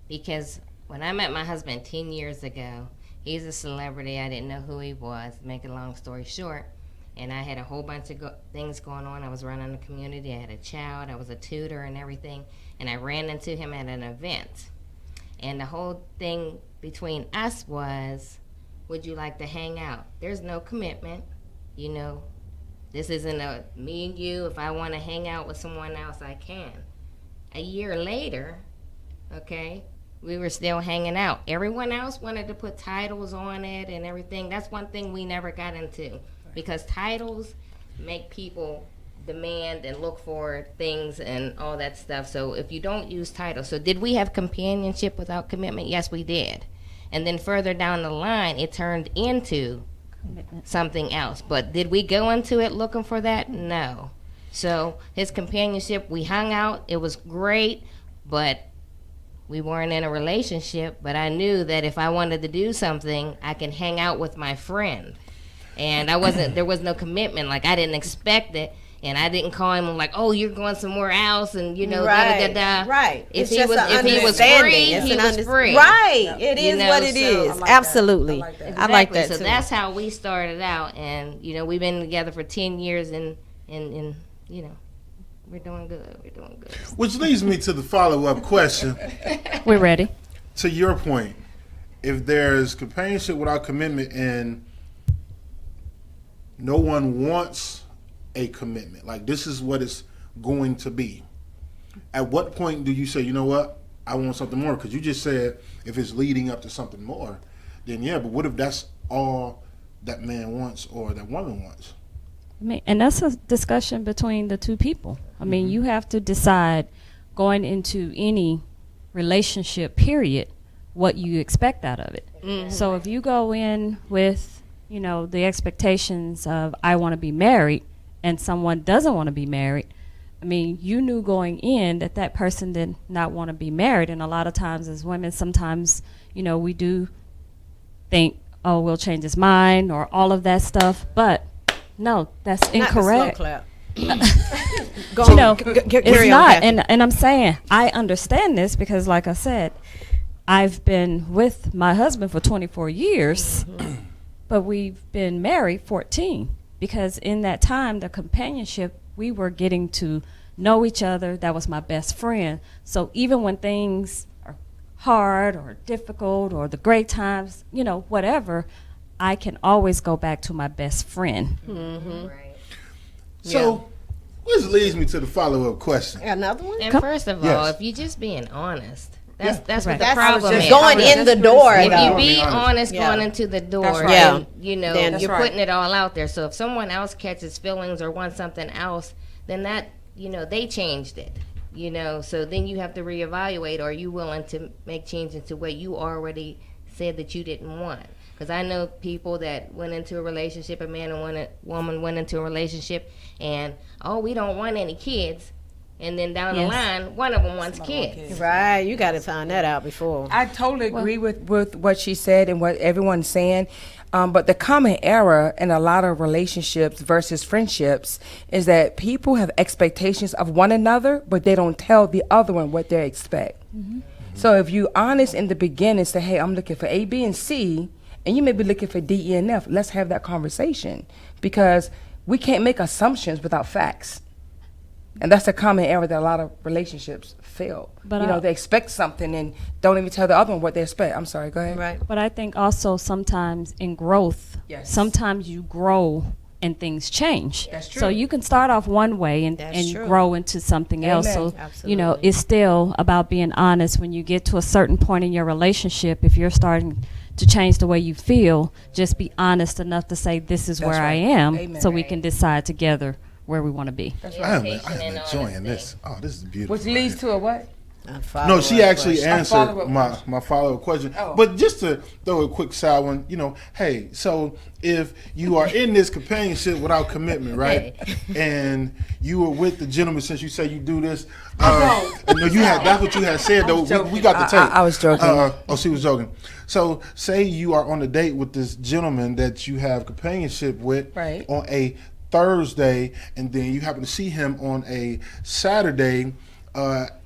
because when I met my husband 10 years ago, he's a celebrity. I didn't know who he was. Make a long story short, and I had a whole bunch of things going on. I was running the community. I had a child. I was a tutor and everything. And I ran into him at an event. And the whole thing between us was, would you like to hang out? There's no commitment. You know, this isn't a me and you. If I want to hang out with someone else, I can. A year later, okay, we were still hanging out. Everyone else wanted to put titles on it and everything. That's one thing we never got into, because titles make people demand and look for things and all that stuff. So if you don't use titles, so did we have companionship without commitment? Yes, we did. And then further down the line, it turned into something else. But did we go into it looking for that? No. So his companionship, we hung out. It was great, but we weren't in a relationship. But I knew that if I wanted to do something, I can hang out with my friend. And there was no commitment. Like, I didn't expect it. And I didn't call him like, oh, you're going somewhere else, and you know, da-da-da-da. Right. If he was free, he was free. Right. It is what it is. Absolutely. I like that too. So that's how we started out, and you know, we've been together for 10 years, and you know, we're doing good. We're doing good. Which leads me to the follow-up question. We're ready. To your point, if there's companionship without commitment and no one wants a commitment, like this is what it's going to be, at what point do you say, you know what, I want something more? Because you just said if it's leading up to something more, then yeah, but what if that's all that man wants or that woman wants? I mean, and that's a discussion between the two people. I mean, you have to decide going into any relationship period what you expect out of it. So if you go in with, you know, the expectations of I want to be married, and someone doesn't want to be married, I mean, you knew going in that that person did not want to be married. And a lot of times as women, sometimes, you know, we do think, oh, we'll change his mind or all of that stuff. But no, that's incorrect. Not the slow clap. You know, it's not. And I'm saying, I understand this because, like I said, I've been with my husband for 24 years, but we've been married 14. Because in that time, the companionship, we were getting to know each other. That was my best friend. So even when things are hard or difficult or the great times, you know, whatever, I can always go back to my best friend. Right. So, which leads me to the follow-up question. Another one? And first of all, if you're just being honest, that's what the That's problem is. going in the door. If you be honest going into the door, then, you know, Then you're putting it all out there. So if someone else catches feelings or wants something else, then that they changed it. So then you have to reevaluate. Are you willing to make changes to what you already said that you didn't want? Because I know people that went into a relationship, a man and a woman went into a relationship, and we don't want any kids. And then down the line, one of them wants kids. Right, you got to find that out before. I totally agree with what she said and what everyone's saying. But the common error in a lot of relationships versus friendships is that people have expectations of one another, but they don't tell the other one what they expect. Mm-hmm. So if you're honest in the beginning, say, hey, I'm looking for A, B, and C, and you may be looking for D, E, and F, let's have that conversation. Because we can't make assumptions without facts. And that's a common error that a lot of relationships fail. But they expect something and don't even tell the other one what they expect. I'm sorry, go ahead. Right. But I think also sometimes in growth, sometimes you grow and things change. That's true. So you can start off one way and grow into something else. So, it's still about being honest. When you get to a certain point in your relationship, if you're starting to change the way you feel, just be honest enough to say, this is where I am, so we can decide together where we want to be. That's right. I am enjoying this. Oh, this is beautiful. Which leads to a what? No, she actually answered my follow-up question. Oh. But just to throw a quick side one, hey, so if you are in this companionship without commitment, right? And you were with the gentleman since you say you do this. No, that's what you had said, though. We got the tape. I was joking. She was joking. So say you are on a date with this gentleman that you have companionship with on a Thursday, and then you happen to see him on a Saturday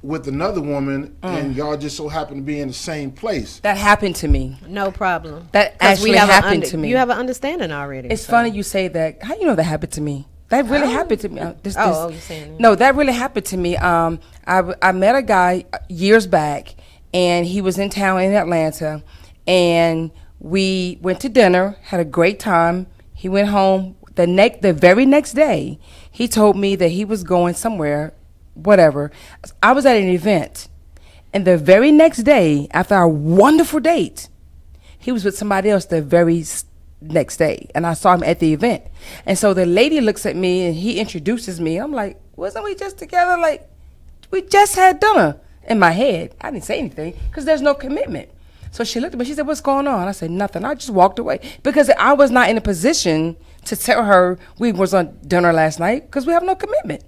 with another woman, and y'all just so happen to be in the same place. That happened to me. No problem. That actually happened to me. You have an understanding already. It's funny you say that. How you know that happened to me? That really happened to me. You're saying no, that really happened to me. I met a guy years back, and he was in town in Atlanta, and we went to dinner, had a great time. He went home. The very next day, he told me that he was going somewhere, whatever. I was at an event, and the very next day, after our wonderful date, he was with somebody else the very next day, and I saw him at the event. And so the lady looks at me, and he introduces me. I'm like, wasn't we just together? Like, we just had dinner. In my head, I didn't say anything because there's no commitment. So she looked at me. She said, what's going on? I said, nothing. I just walked away because I was not in a position to tell her we was on dinner last night because we have no commitment.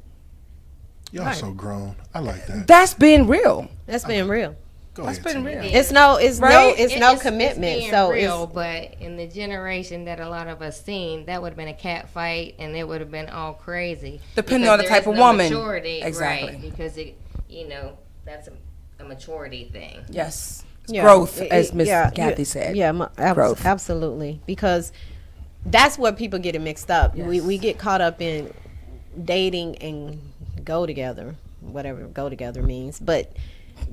Y'all so grown. I like that. That's being real. That's being real. That's been real. It's no commitment. It's so real, but in the generation that a lot of us seen, that would have been a cat fight, and it would have been all crazy. Depending on the type of woman. Maturity, exactly. Right? Because that's a maturity thing. Yes. Growth, as Miss Kathy said. Yeah, growth. Absolutely. Because that's where people get it mixed up. Yes. We get caught up in dating and go together, whatever go together means. But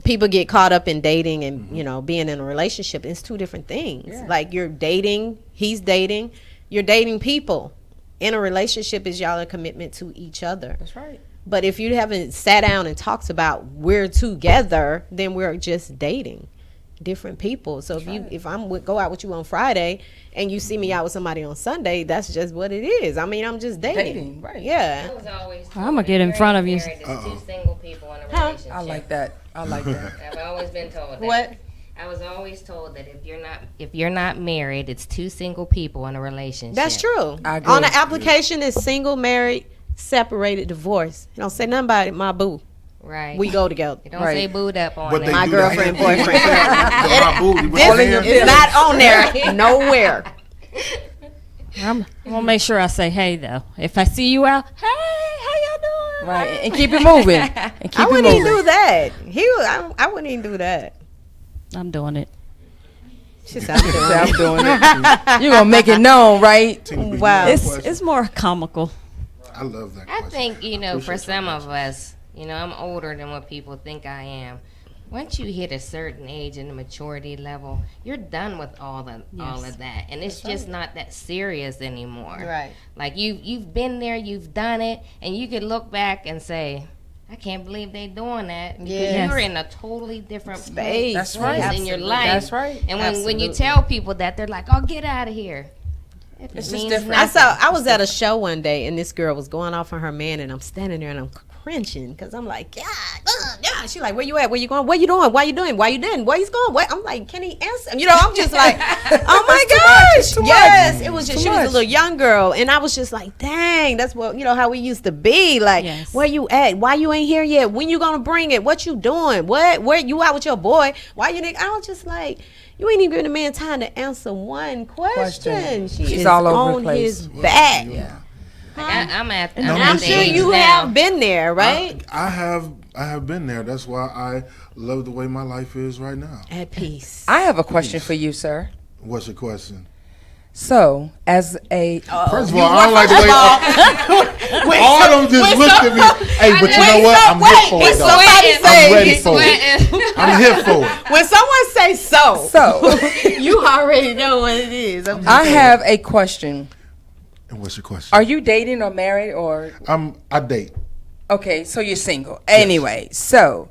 people get caught up in dating and, being in a relationship. It's two different things. Yeah. Like you're dating, he's dating, you're dating people. In a relationship is y'all a commitment to each other. That's right. But if you haven't sat down and talked about we're together, then we're just dating different people. So if I'm go out with you on Friday and you see me out with somebody on Sunday, that's just what it is. I mean, I'm just dating. Right. Yeah. I'm gonna get in front of you. Two single people in a relationship. I like that. I've always been told that. What? I was always told that if you're not married, it's two single people in a relationship. That's true. On the application, it's single, married, separated, divorced. You don't say nothing about it, my boo. Right. We go together. You don't say booed up on it. My girlfriend, boyfriend. It's not on there nowhere. I'm gonna make sure I say hey though. If I see you out, hey, how y'all doing? Right, and keep it moving. I wouldn't even do that. I wouldn't even do that. I'm doing it. She said, I'm doing it. You're gonna make it known, right? Wow. It's more comical. I love that question. I think, for some of us, I'm older than what people think I am. Once you hit a certain age and the maturity level, you're done with all of that, and it's just not that serious anymore. Right? Like you've been there, you've done it, and you could look back and say, I can't believe they're doing that because you're in a totally different space. That's right. In your life. That's right. And when you tell people that, they're like, "Oh, get out of here." It's just different. I was at a show one day, and this girl was going off on her man, and I'm standing there, and I'm cringing because I'm like, yeah. She like, where you at? Where you going? What you doing? Why you doing? Why you doing? Where you going? What? I'm like, can he answer? You know, I'm just like, oh my gosh. Yes, it was just, she was a little young girl. And I was just like, dang, that's what, you know, how we used to be. Like, where you at? Why you ain't here yet? When you going to bring it? What you doing? Where you out with your boy? Why you nigga? I was just like, you ain't even giving a man time to answer one question. She's all over on the place. his back. Yeah. I'm sure you have been there, right? I have been there. That's why I love the way my life is right now. At peace. I have a question for you, sir. What's your question? So, as a first of all, I don't like the way all of them just looked at me. Hey, but you know what? I'm here for it. I'm ready for it. I'm here for it. When someone says so, you already know what it is. I have a question. And what's your question? Are you dating or married or? I date. Okay, so you're single. Yes. Anyway, so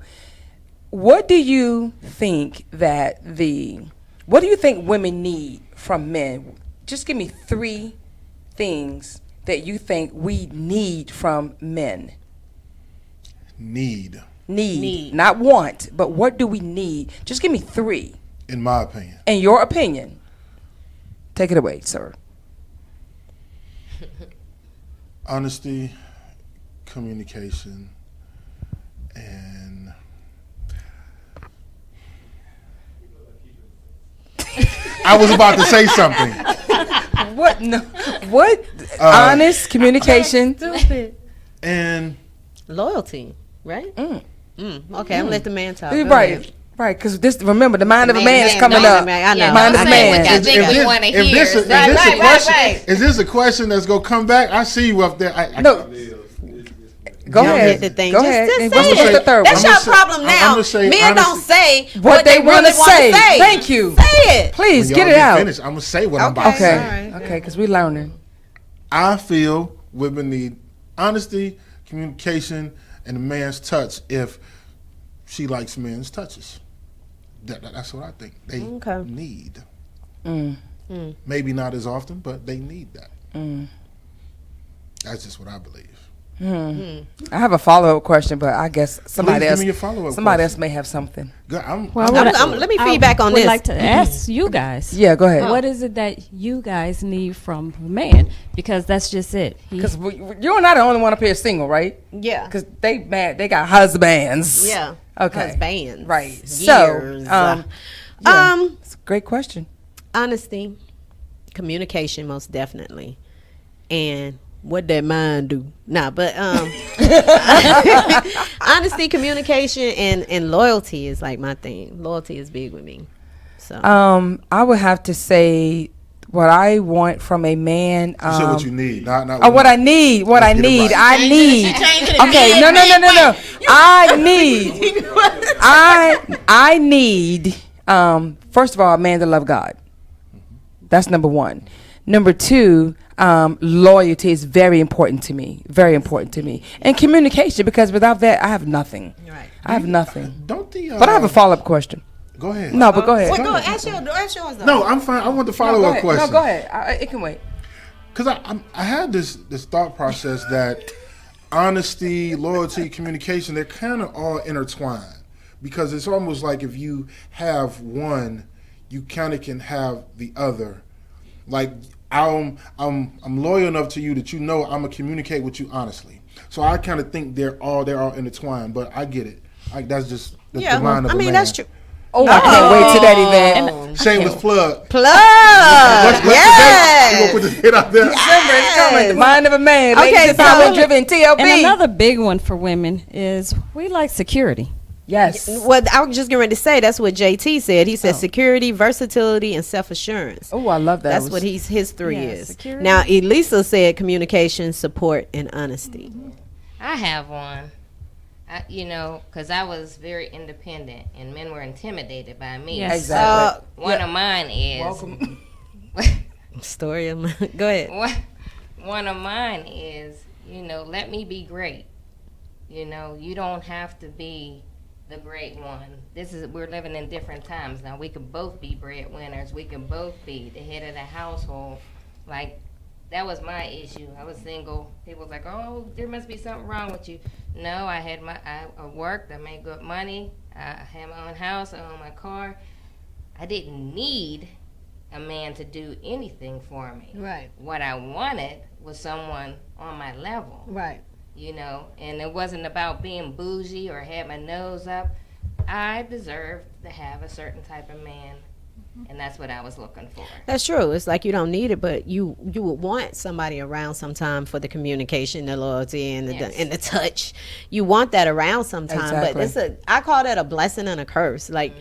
what do you think what do you think women need from men? Just give me 3 things that you think we need from men. Need. Not want, but what do we need? Just give me 3. In my opinion. In your opinion. Take it away, sir. Honesty, communication, and I was about to say something. What? No. What? Honest communication. Stupid. And loyalty, right? Okay, I'm gonna let the man talk. Right, because remember, the mind of a man is coming up. I know. Mind of a man. Is this a question that's gonna come back? I see you up there. No. Go ahead. Go ahead. What's the third one? That's your problem now. Men don't say what they want to say. Thank you. Say it. Please get it out. I'm gonna say what I'm about to say. Okay, because we're learning. I feel women need honesty, communication, and a man's touch if she likes men's touches. That's what I think they need. Maybe not as often, but they need that. That's just what I believe. I have a follow-up question, but I guess somebody else may have something. Let me feedback on this. I would like to ask you guys. Yeah, go ahead. What is it that you guys need from a man? Because that's just it. Because you and I the only one up here single, right? Yeah. Because they got husbands. Yeah. Okay. Husbands. Right. Years. So, it's a great question. Honesty, communication, most definitely, and what that mind do? Nah, but honesty, communication, and loyalty is like my thing. Loyalty is big with me. So I would have to say what I want from a man. You said what you need, not what I need. What I need. Right. I need. Okay, no. I need. First of all, a man to love God. That's number 1. Number 2, loyalty is very important to me. Very important to me. And communication, because without that, I have nothing. Right. I have nothing. But I have a follow-up question. Go ahead. No, but go ahead. Go ahead. Ask yours. No, I'm fine. I want the follow-up question. No, go ahead. It can wait. Because I had this thought process that honesty, loyalty, communication, they're kind of all intertwined. Because it's almost like if you have one, you kind of can have the other. Like I'm loyal enough to you that you know I'm gonna communicate with you honestly. So I kind of think they're all intertwined. But I get it. That's just the line of a man. That's true. Oh, I can't wait to that event. Shameless plug. Yes. We're gonna put this hit out there. December is coming. The mind of a man. Okay, so driven TLB. And another big one for women is we like security. Yes. Well, I was just getting ready to say that's what JT said. He said security, versatility, and self-assurance. Oh, I love that. That's what his 3 is. Security. Now, Elisa said communication, support, and honesty. I have one. Because I was very independent, and men were intimidated by me. Yes. Exactly. One of mine is. Welcome. Story of mine. Go ahead. One of mine is, let me be great. You don't have to be the great one. We're living in different times now. We could both be breadwinners. We can both be the head of the household. Like, that was my issue. I was single. People was like, oh, there must be something wrong with you. No, I worked. I made good money. I had my own house. I owned my car. I didn't need a man to do anything for me. Right. What I wanted was someone on my level. Right. You know, and it wasn't about being bougie or had my nose up. I deserved to have a certain type of man, and that's what I was looking for. That's true. It's like you don't need it, but you would want somebody around sometime for the communication, the loyalty, and the touch. You want that around sometime, but I call that a blessing and a curse. Like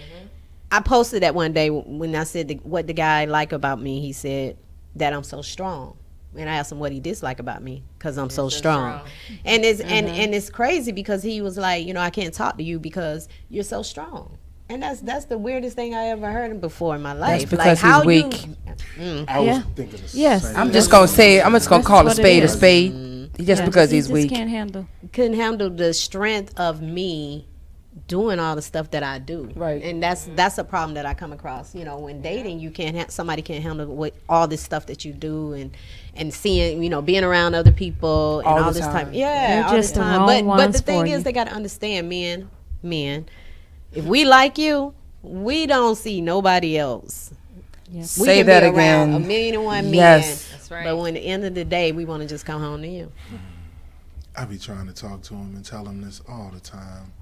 I posted that one day when I said what the guy liked about me. He said that I'm so strong. And I asked him what he disliked about me because I'm so strong. And it's and it's crazy because he was like, you know, I can't talk to you because you're so strong. And that's the weirdest thing I ever heard before in my life. That's because he's weak. I was thinking the same. I'm just gonna call a spade a spade. Just because he's weak. Couldn't handle the strength of me doing all the stuff that I do. Right. And that's a problem that I come across. You know, when dating, you can't somebody can't handle all this stuff that you do and seeing, you know, being around other people and all this time. Yeah, all this time. But the thing is, they got to understand, men, if we like you, we don't see nobody else. Yes. We Say can that be again. around 1,000,001 men. Yes. That's right. But when at the end of the day, we want to just come home to you. I be trying to talk to him and tell him this all the time.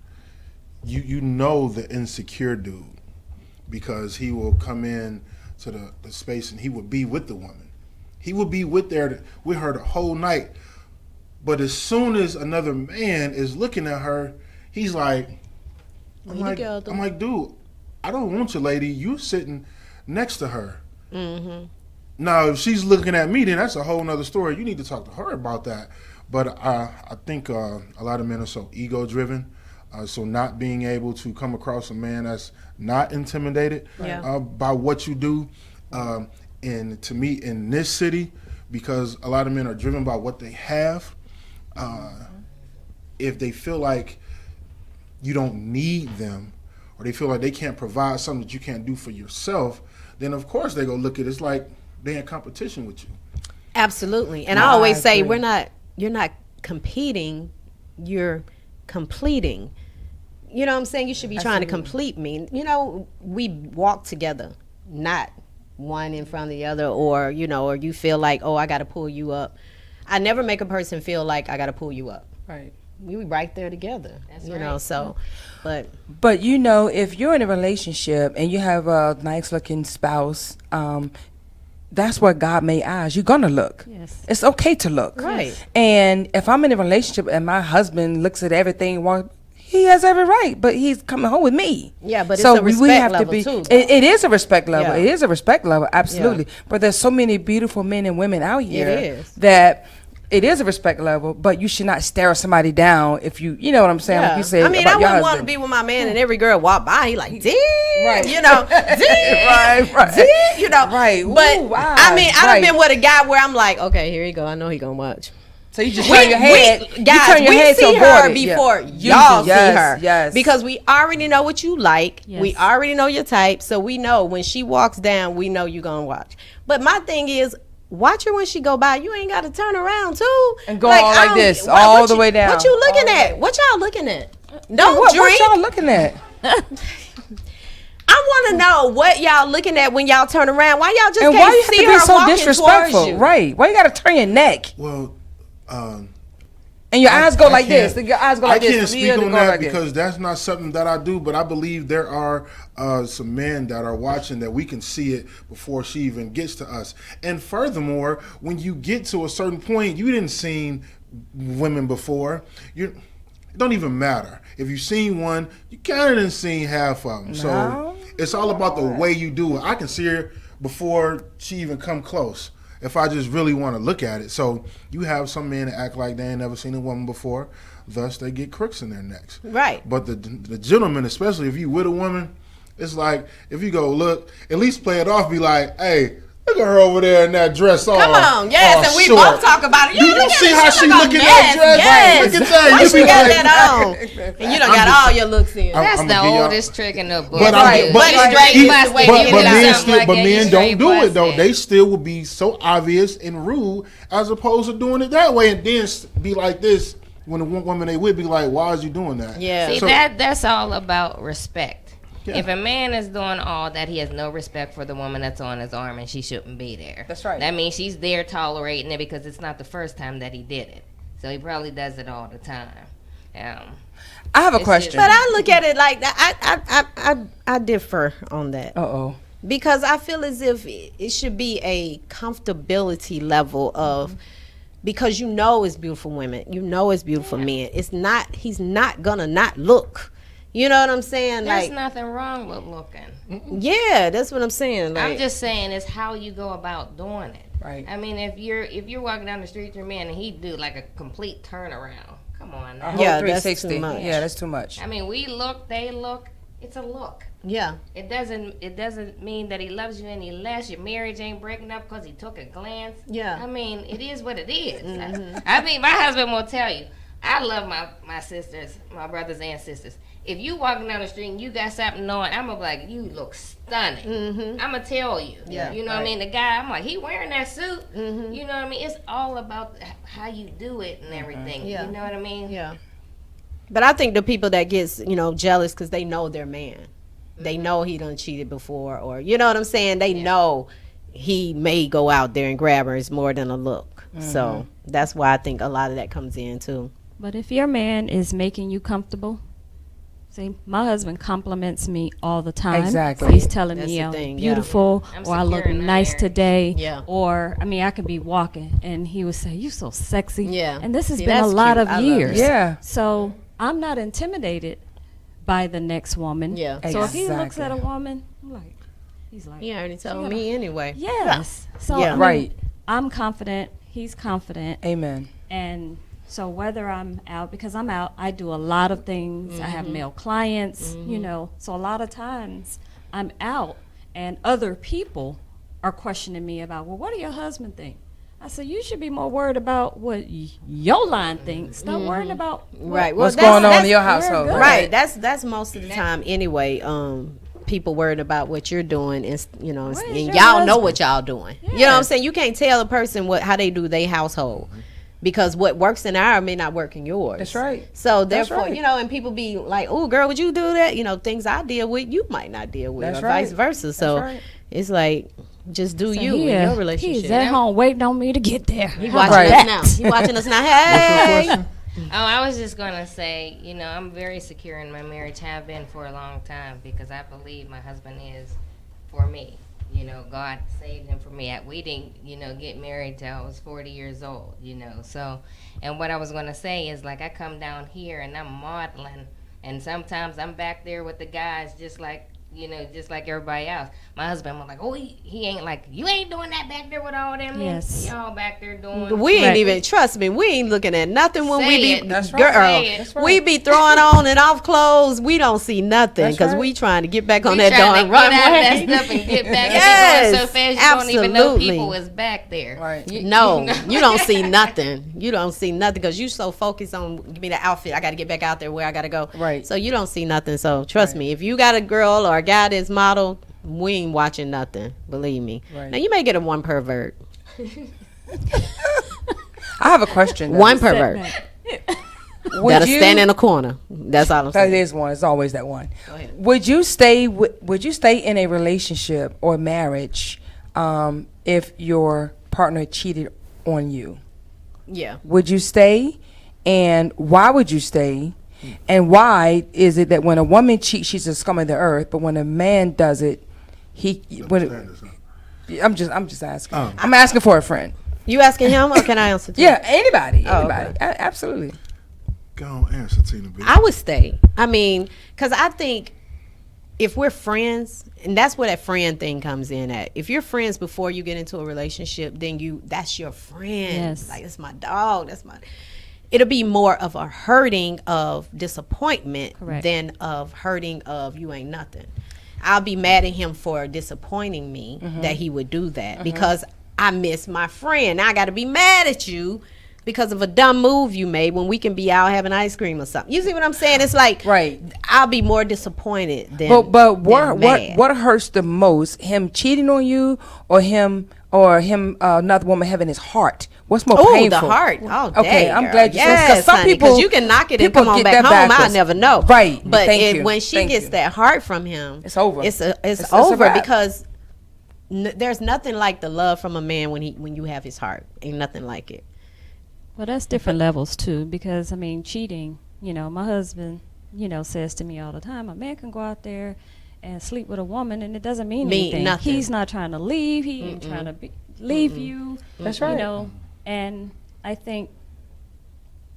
You know the insecure dude because he will come in to the space and he would be with the woman. He would be with her the whole night. But as soon as another man is looking at her, he's like, I'm like, dude, I don't want your lady. You sitting next to her. Mm-hmm. Now, if she's looking at me, then that's a whole nother story. You need to talk to her about that. But I think a lot of men are so ego-driven. So not being able to come across a man that's not intimidated by what you do. And to me, in this city, because a lot of men are driven by what they have, if they feel like you don't need them or they feel like they can't provide something that you can't do for yourself, then of course they go look at it. It's like they're in competition with you. Absolutely. And I always say you're not competing, you're completing. You know what I'm saying? You should be trying to complete me. You know, we walk together, not one in front of the other, or, you know, or you feel like, oh, I got to pull you up. I never make a person feel like I got to pull you up. Right. We right there together. That's you right. know, so, but you know, if you're in a relationship and you have a nice looking spouse, that's what God made eyes. You're gonna look. Yes. It's okay to look. Right. And if I'm in a relationship and my husband looks at everything, he has every right, but he's coming home with me. Yeah, but it's a respect level too. It is a respect level. Yeah. It is a respect level, absolutely. Yeah. But there's so many beautiful men and women out here that it is a respect level, but you should not stare somebody down if you know what I'm saying. Like you said, I mean, I wouldn't want to be with my man and every girl walk by, he like, damn, right? You know, damn, right, damn, you know, right. But ooh, wow, I mean, I've been with a guy where I'm like, okay, here you go. I know he gonna watch. So you just turn your head. Guys, you turn your head see to her avoid it. before y'all see her. Yes. Because we already know what you like. Yes. We already know your type. So we know when she walks down, we know you're going to watch. But my thing is, watch her when she go by. You ain't got to turn around too. And go all like this, all the way down. What you looking at? What y'all looking at? Don't what drink. What y'all looking at? I want to know what y'all looking at when y'all turn around. Why y'all just and can't why you see have to her be so walking disrespectful? towards you? Right. Why you got to turn your neck? Well, and your eyes go like this. Your eyes go like this. I can't speak on that because that's not something that I do, but I believe there are some men that are watching that we can see it before she even gets to us. And furthermore, when you get to a certain point, you didn't seen women before. It don't even matter. If you've seen one, you kind of didn't seen half of them. No. So it's all about the way you do it. I can see her before she even come close, if I just really want to look at it. So you have some men that act like they ain't never seen a woman before, thus they get crooks in their necks. Right. But the gentleman, especially if you with a woman, it's like, if you go look, at least play it off, be like, hey, Look at her over there in that dress. Come on, yes, and we both talk about it. Do you see how she look in that dress? Yes. Look at that. Why she got that on? And you done got all your looks in. That's the oldest trick in the book. But men don't do it though. They still will be so obvious and rude as opposed to doing it that way, and then be like this when a woman they would be like, "Why is you doing that?" Yeah. See, that's all about respect. Yeah. If a man is doing all that, he has no respect for the woman that's on his arm, and she shouldn't be there. That's right. That means she's there tolerating it because it's not the first time that he did it. So he probably does it all the time. I have a question. But I look at it like that. I differ on that. Because I feel as if it should be a comfortability level of, because you know it's beautiful women, you know it's beautiful men. It's not, he's not gonna not look. You know what I'm saying? There's nothing wrong with looking. Yeah, that's what I'm saying. I'm just saying it's how you go about doing it. Right. I mean, if you're walking down the street with your man and he do like a complete turnaround, come on now. Yeah, 360. That's too much. Yeah, that's too much. I mean, we look, they look. It's a look. Yeah. It doesn't mean that he loves you any less. Your marriage ain't breaking up because he took a glance. Yeah. I mean, it is what it is. I mean, my husband will tell you, I love my sisters, my brothers and sisters. If you walking down the street and you got something on, I'm gonna be like, you look stunning. I'm gonna tell you. Yeah, you know what I mean? The guy, I'm like, he wearing that suit. You know what I mean? It's all about how you do it and everything. Yeah. You know what I mean? Yeah. But I think the people that gets, jealous because they know their man. They know he done cheated before, or, you know what I'm saying? They know he may go out there and grab her. It's more than a look. So that's why I think a lot of that comes in too. But if your man is making you comfortable, see, my husband compliments me all the time. Exactly. He's telling That's me the I'm thing, beautiful, or I look nice today. Yeah. Or, I mean, I could be walking and he would say, "You so sexy." Yeah. And this has See, been a that's lot cute. of I love years. that. Yeah. So I'm not intimidated by the next woman. Yeah. So if he looks Exactly. at a woman, he's like, He already told me anyway. yes. So Yeah. I mean, Right. I'm confident. He's confident. Amen. And so whether I'm out, because I'm out, I do a lot of things. I have male clients, so a lot of times I'm out and other people are questioning me about, well, what do your husband think? I said, you should be more worried about what your line thinks. Stop worrying about What's going on in your household. Right. That's most of the time anyway. People worried about what you're doing, and and y'all know what y'all doing. Yeah. You know what I'm saying? You can't tell a person how they do their household. Because what works in ours may not work in yours. That's right. So That's therefore, right. and people be like, "Oh, girl, would you do that?" Things I deal with, you might not deal with, That's or right. vice versa. So right. it's like, just do So you in your relationship. He's at home waiting on me to get there. He watching us now. He watching us now. Hey. I was just going to say, I'm very secure in my marriage, have been for a long time, because I believe my husband is for me. God saved him for me. We didn't, get married till I was 40 years old, So, and what I was going to say is, like, I come down here and I'm modeling, and sometimes I'm back there with the guys just like everybody else. My husband was like, oh, he ain't like, you ain't doing that back there with all them. Yes. Y'all back there doing. We ain't even, trust me, we ain't looking at nothing when we be, That's girl, right. That's right. we be throwing on and off clothes. We don't see nothing That's because right. we trying to get back on We that trying darn to get out runway. messed up and get back. Yes, And so fast you don't even know absolutely. people is back there. Right. No, you don't see nothing. You don't see nothing because you so focused on, give me the outfit. I got to get back out there where I got to go. Right. So you don't see nothing. So trust me, if you got a girl or a guy that's modeled, we ain't watching nothing. Believe me. Right. Now you may get a one pervert. I have a question. One pervert. That'll stand in a corner. That's all I'm That saying. is one. It's always that one. Go ahead. Would you stay in a relationship or marriage if your partner cheated on you? Yeah. Would you stay? And why would you stay? And why is it that when a woman cheats, she's a scum of the earth, but when a man does it, I'm just asking. I'm asking for a friend. You asking him or can I answer too? Yeah, anybody. Oh, Anybody. okay. Absolutely. Go on, answer, Tina B. I would stay. I mean, because I think if we're friends, and that's where that friend thing comes in at. If you're friends before you get into a relationship, then that's your friend. Yes. Like, it's my dog. It'll be more of a hurting of disappointment Correct. than of hurting of you ain't nothing. I'll be mad at him for disappointing me that he would do that because I miss my friend. Now I got to be mad at you because of a dumb move you made when we can be out having ice cream or something. You see what I'm saying? It's like, I'll be more disappointed than what hurts the most, him cheating on you or him another woman having his heart? What's more painful? The heart. Oh, okay, dang, I'm girl. glad you said, yes, some people, because you can knock it and come on back home. Backwards. I'll never know. Right. But Thank when she gets that heart from him, it's over. It's over because there's nothing like the love from a man when you have his heart. Ain't nothing like it. Well, that's different levels too, because I mean, cheating. You know, my husband, says to me all the time, a man can go out there and sleep with a woman, and it doesn't mean anything. Nothing. He's not trying to leave. He ain't trying to leave you. That's right. You know, and I think,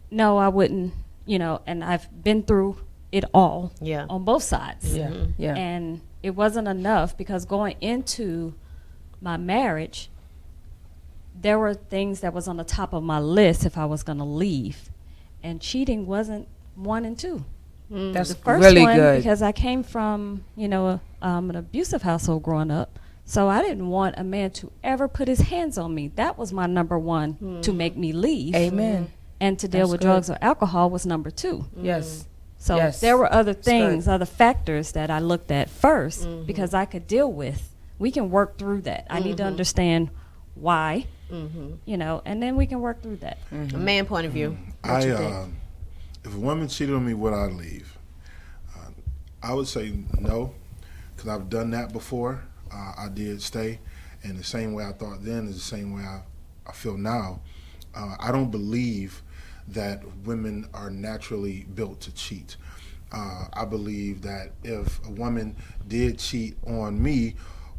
no, I wouldn't. You know, and I've been through it all. Yeah. On both sides. Yeah. Yeah. And it wasn't enough because going into my marriage, there were things that was on the top of my list if I was going to leave, and cheating wasn't 1 and 2. That's the first really one, good because I came from an abusive household growing up, so I didn't want a man to ever put his hands on me. That was my number 1 to make me leave. Amen. And to deal with drugs or alcohol was number 2. Yes. So there were other things, other factors that I looked at first because I could deal with. We can work through that. I need to understand why, and then we can work through that. A man point of view. If a woman cheated on me, would I leave? I would say no, because I've done that before. I did stay, and the same way I thought then is the same way I feel now. I don't believe that women are naturally built to cheat. I believe that if a woman did cheat on me,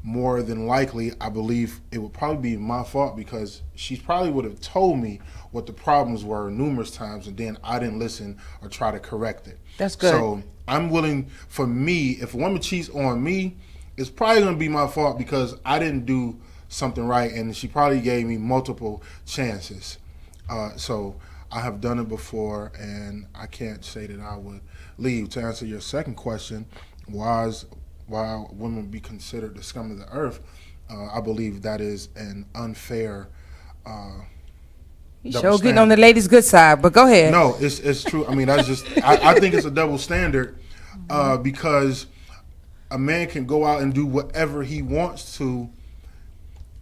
more than likely, I believe it would probably be my fault because she probably would have told me what the problems were numerous times, and then I didn't listen or try to correct it. That's good. So I'm willing, for me, if a woman cheats on me, it's probably going to be my fault because I didn't do something right, and she probably gave me multiple chances. So I have done it before, and I can't say that I would leave. To answer your second question, why women be considered the scum of the earth, I believe that is an unfair you sure getting on the ladies' good side, but go ahead. No, it's true. I mean, that's just I think it's a double standard because a man can go out and do whatever he wants to,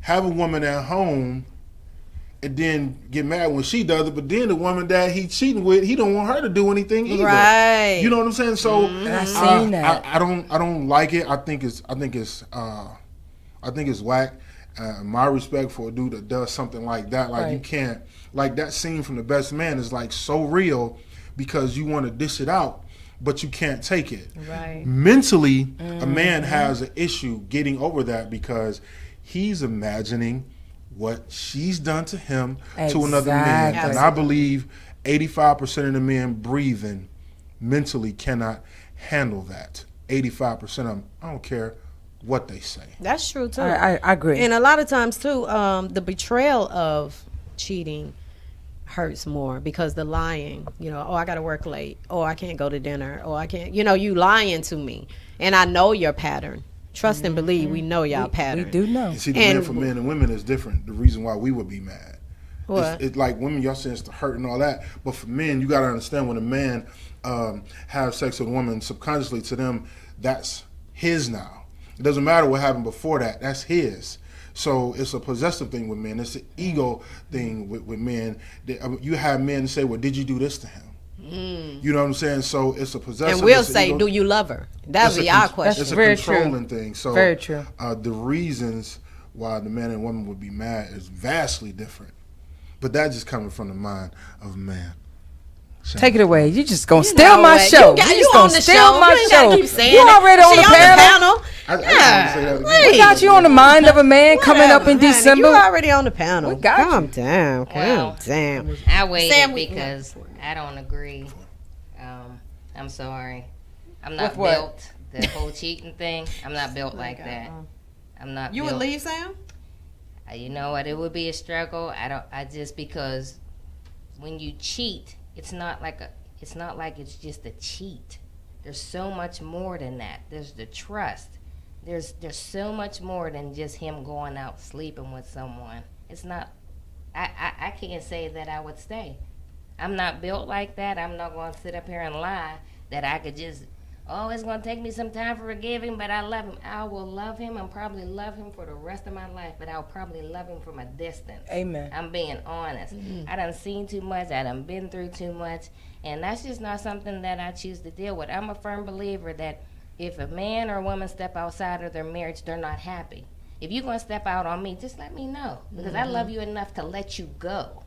have a woman at home, and then get mad when she does it, but then the woman that he cheating with, he don't want her to do anything either. Right. You know what I'm saying? So I seen that. I don't like it. I think it's whack. My respect for a dude that does something like that, like you can't, like that scene from The Best Man is like so real because you want to dish it out, but you can't take it. Right. Mentally, a man has an issue getting over that because he's imagining what she's done to him to another man. And I believe 85% of the men breathing mentally cannot handle that. 85% of them, I don't care what they say. That's true too. I agree. And a lot of times too, the betrayal of cheating hurts more because the lying, I got to work late, I can't go to dinner, I can't, you lying to me, and I know your pattern. Trust and believe, we know y'all pattern. We do know. You see, the men for men and women is different. The reason why we would be mad. It's like women, y'all saying it's the hurt and all that, but for men, you got to understand when a man have sex with a woman, subconsciously to them, that's his now. It doesn't matter what happened before that, that's his. So it's a possessive thing with men. It's an ego thing with men. You have men say, well, did you do this to him? You know what I'm saying? So it's a possessive. And we'll say, do you love her? That'll be our question. It's a controlling thing. So very true. The reasons why the man and woman would be mad is vastly different. But that's just coming from the mind of a man. Take it away. You just gonna steal my show. You just gonna steal my show. You already on the panel. We got you on the mind of a man coming up in December. You already on the panel. Calm down. Well, Calm down. I waited because I don't agree. I'm sorry. I'm not built. The whole cheating thing. I'm not built like that. I'm not. You built. would leave, Sam? You know what? It would be a struggle. I just because when you cheat, it's not like it's just a cheat. There's so much more than that. There's the trust. there's so much more than just him going out sleeping with someone. It's not. I can't say that I would stay. I'm not built like that. I'm not going to sit up here and lie that I could just, it's going to take me some time for forgiving, but I love him. I will love him and probably love him for the rest of my life, but I'll probably love him from a distance. Amen. I'm being honest. I done seen too much. I done been through too much, and that's just not something that I choose to deal with. I'm a firm believer that if a man or a woman step outside of their marriage, they're not happy. If you're going to step out on me, just let me know, because I love you enough to let you go.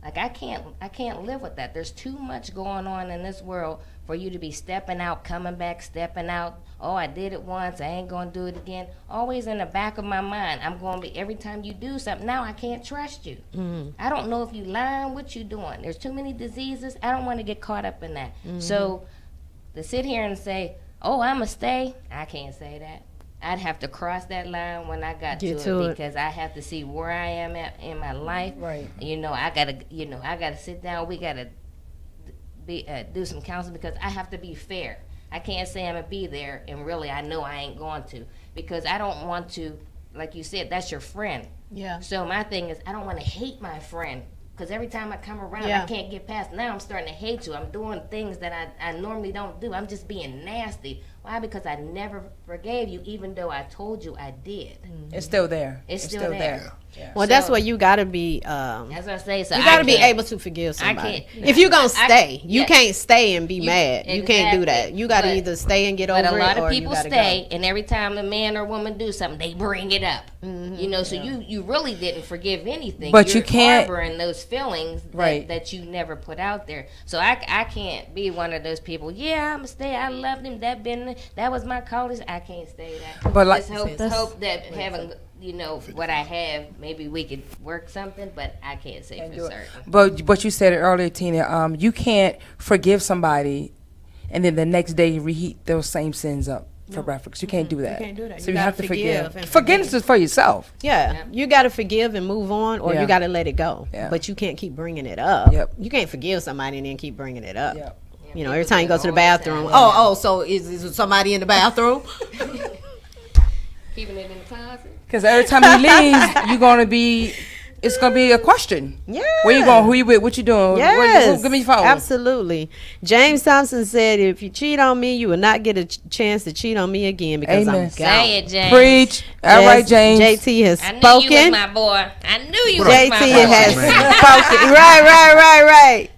Like, I can't live with that. There's too much going on in this world for you to be stepping out, coming back, stepping out. Oh, I did it once, I ain't going to do it again. Always in the back of my mind, I'm going to be, every time you do something, now I can't trust you. I don't know if you lying, what you doing. There's too many diseases. I don't want to get caught up in that. So to sit here and say, I'm going to stay, I can't say that. I'd have to cross that line when I got to it because I have to see where I am at in my life. Right. I gotta sit down. We gotta do some counseling because I have to be fair. I can't say I'm gonna be there and really I know I ain't going to, because I don't want to, like you said, that's your friend. Yeah. So my thing is I don't want to hate my friend. Because every time I come around, I can't get past. Now I'm starting to hate you. I'm doing things that I normally don't do. I'm just being nasty. Why? Because I never forgave you, even though I told you I did. It's still there. It's still there. Yeah. Well, that's where you got to be. As I say, so you got to be able to forgive somebody. If you're going to stay, you can't stay and be mad. You can't do that. You got to either stay and get over it, but a lot or of people you gotta stay, go. and every time a man or woman do something, they bring it up. So you really didn't forgive anything. But You're you can't harboring those feelings that you never put out there. So I can't be one of those people. Yeah, I'm gonna stay. I loved him. That was my college. I can't stay that. But like, let's hope that having what I have, maybe we could work something, but I can't say for certain. But you said it earlier, Tina. You can't forgive somebody, and then the next day you reheat those same sins up for breakfast. You can't do that. You can't do that. So you have to forgive. Forgiveness is for yourself. Yeah. You got to forgive and move on, or you got to let it go. Yeah. But you can't keep bringing it up. Yep. You can't forgive somebody and then keep bringing it up. Yep. Every time you go to the bathroom. So is somebody in the bathroom? Keeping it in the closet. Because every time you leave, it's gonna be a question. Yeah. Where you going? Who you with? What you doing? Yes. Give me your phone. Absolutely. James Thompson said, "If you cheat on me, you will not get a chance to cheat on me again because I'm gone." Say it, James. Preach. All right, James. JT has I spoken. knew you was my boy. I knew you was JT my boy. has spoken. Right.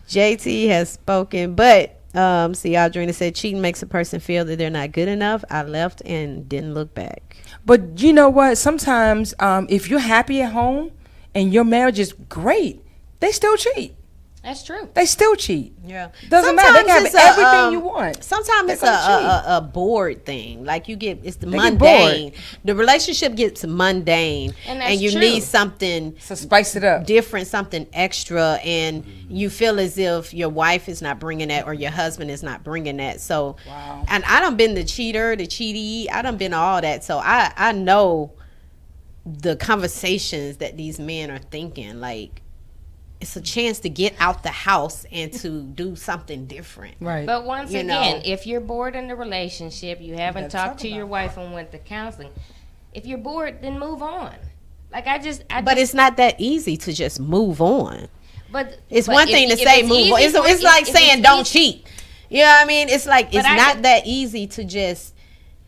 JT has spoken, but see, Audrina said cheating makes a person feel that they're not good enough. I left and didn't look back. But you know what? Sometimes if you're happy at home and your marriage is great, they still cheat. That's true. They still cheat. Yeah. Doesn't matter. They can have everything you want. Sometimes it's a bored thing. Like it's the They get mundane. bored. The relationship gets mundane, And you true. need something to spice it up, different, something extra, and you feel as if your wife is not bringing that or your husband is not bringing that. So, and I done been the cheater, the cheatee. I done been all that. So I know the conversations that these men are thinking. Like, it's a chance to get out the house and to do something different. Right. But once again, if you're bored in the relationship, you haven't talked to your wife and went to counseling. If you're bored, then move on. Like but it's not that easy to just move on. But it's one thing to say move on. It's like saying don't cheat. You know what I mean? It's like it's not that easy to just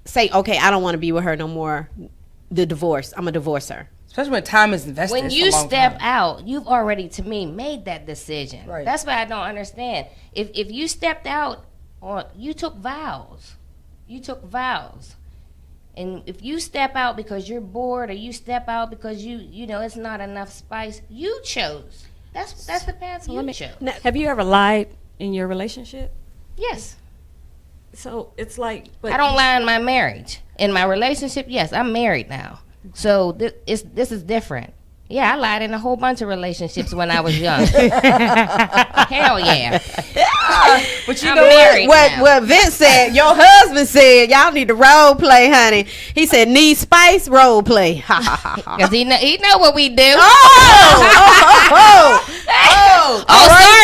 say, okay, I don't want to be with her no more. The divorce. I'm gonna divorce her. Especially when time is invested. When you step out, you've already, to me, made that decision. Right. That's why I don't understand. If you stepped out, or you took vows. And if you step out because you're bored, or you step out because you know it's not enough spice, you chose. That's the path you chose. Now, have you ever lied in your relationship? Yes. So it's like, but I don't lie in my marriage. In my relationship, yes, I'm married now. So this is different. Yeah, I lied in a whole bunch of relationships when I was young. Hell yeah. But you know what Vince said, your husband said, y'all need to role play, honey. He said, need spice, role play. Because he know what we do. Sorry,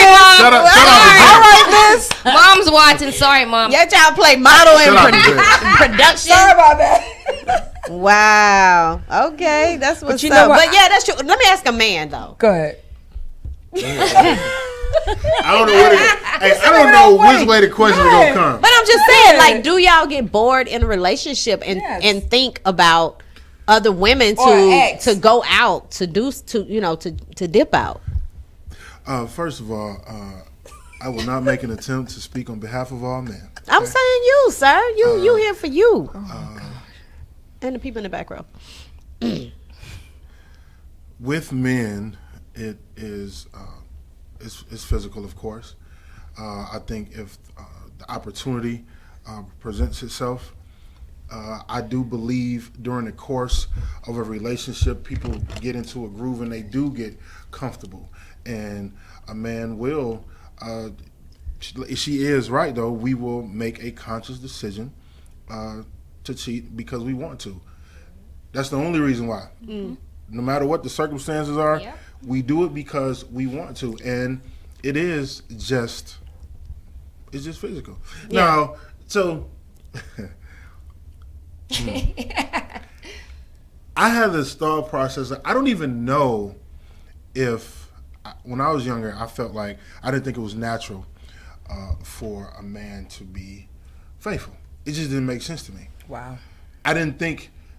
Mom. Shut up. All right, Vince. Mom's watching. Sorry, Mom. Yeah, y'all play model and production. Sorry about that. Wow. Okay, that's what's you know up. what? But yeah, that's true. Let me ask a man though. Go ahead. I don't know I don't know which way the question is gonna come. But I'm just saying, like, do y'all get bored in a relationship and think about other women to go out to dip out? First of all, I will not make an attempt to speak on behalf of all men. Okay? I'm saying you, sir. You here for you. And the people in the back row. With men, it is it's physical, of course. I think if the opportunity presents itself, I do believe during the course of a relationship, people get into a groove and they do get comfortable. And a man will, she is right though, we will make a conscious decision to cheat because we want to. That's the only reason why. No matter what the circumstances are, we do it because we want to, and it's just physical. Yeah. Now, so I had this thought process. I don't even know if when I was younger, I felt like I didn't think it was natural for a man to be faithful. It just didn't make sense to me. Wow. I didn't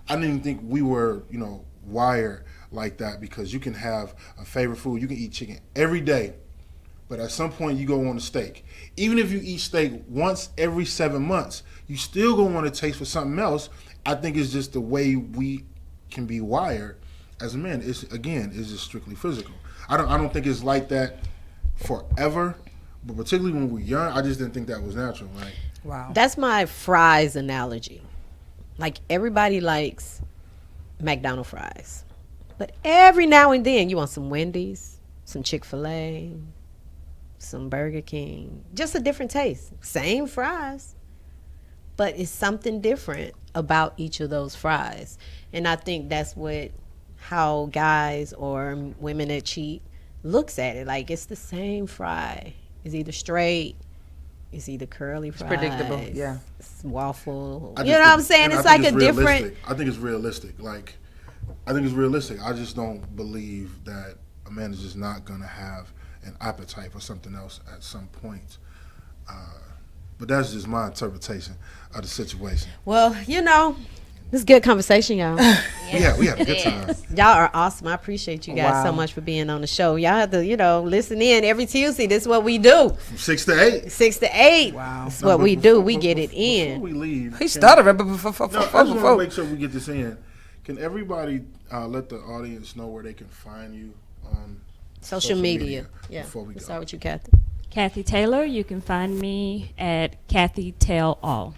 even think we were, wired like that, because you can have a favorite food. You can eat chicken every day, but at some point you go on a steak. Even if you eat steak once every 7 months, you still gonna want to taste for something else. I think it's just the way we can be wired as men. It's just strictly physical. I don't think it's like that forever, but particularly when we're young, I just didn't think that was natural. Like, wow. That's my fries analogy. Like, everybody likes McDonald's fries, but every now and then you want some Wendy's, some Chick-fil-A, some Burger King. Just a different taste. Same fries, but it's something different about each of those fries. And I think that's how guys or women that cheat looks at it. Like, it's the same fry. It's either straight, it's either curly fries. It's predictable, yeah. It's waffle. You know what I'm saying? It's like a different. I think it's realistic. I think it's realistic. I just don't believe that a man is just not going to have an appetite for something else at some point. But that's just my interpretation of the situation. Well, this is good conversation, y'all. Yeah, we had a good time. Y'all are awesome. I appreciate you guys so much for being on the show. Y'all have to, listen in every Tuesday. This is what we do. From 6 to 8. 6 to 8. Wow. That's what we do. We get it in. Before we leave. He started right before. I just want to make sure we get this in. Can everybody let the audience know where they can find you on social media? Yeah. Before we go. Start with you, Kathy. Kathy Taylor. You can find me at Kathy Tell All.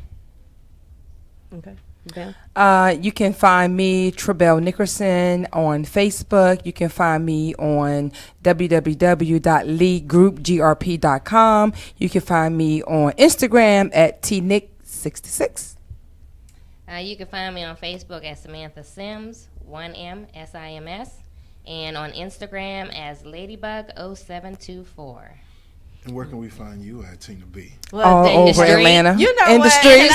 Okay. You can find me, Trebell Nickerson, on Facebook. You can find me on www.leagroupgrp.com. You can find me on Instagram at tnick66. You can find me on Facebook as Samantha Sims, 1M SIMS, and on Instagram as Ladybug0724. And where can we find you at, Tina B? Well, over Atlanta. You know InDuStreet.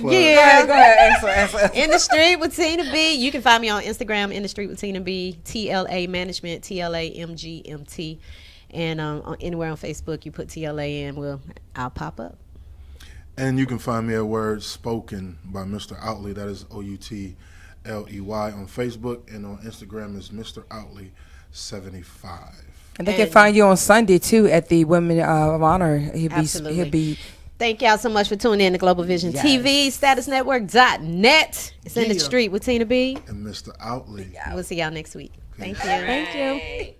Yeah. Go ahead, answer. In the Street with Tina B. You can find me on Instagram, In the Street with Tina B, TLA Management, TLAMGMT. And anywhere on Facebook, you put TLA in, I'll pop up. And you can find me at Words Spoken by Mr. Outley. That is OUTLEY on Facebook, and on Instagram is Mr. Outley 75. And they can find you on Sunday too at the Women of Honor. He'll be. Thank y'all so much for tuning in to GlobalVision TV, StatusNetwork.net. It's In the Street with Tina B and Mr. Outley. We'll see y'all next week. Thank you. Thank you.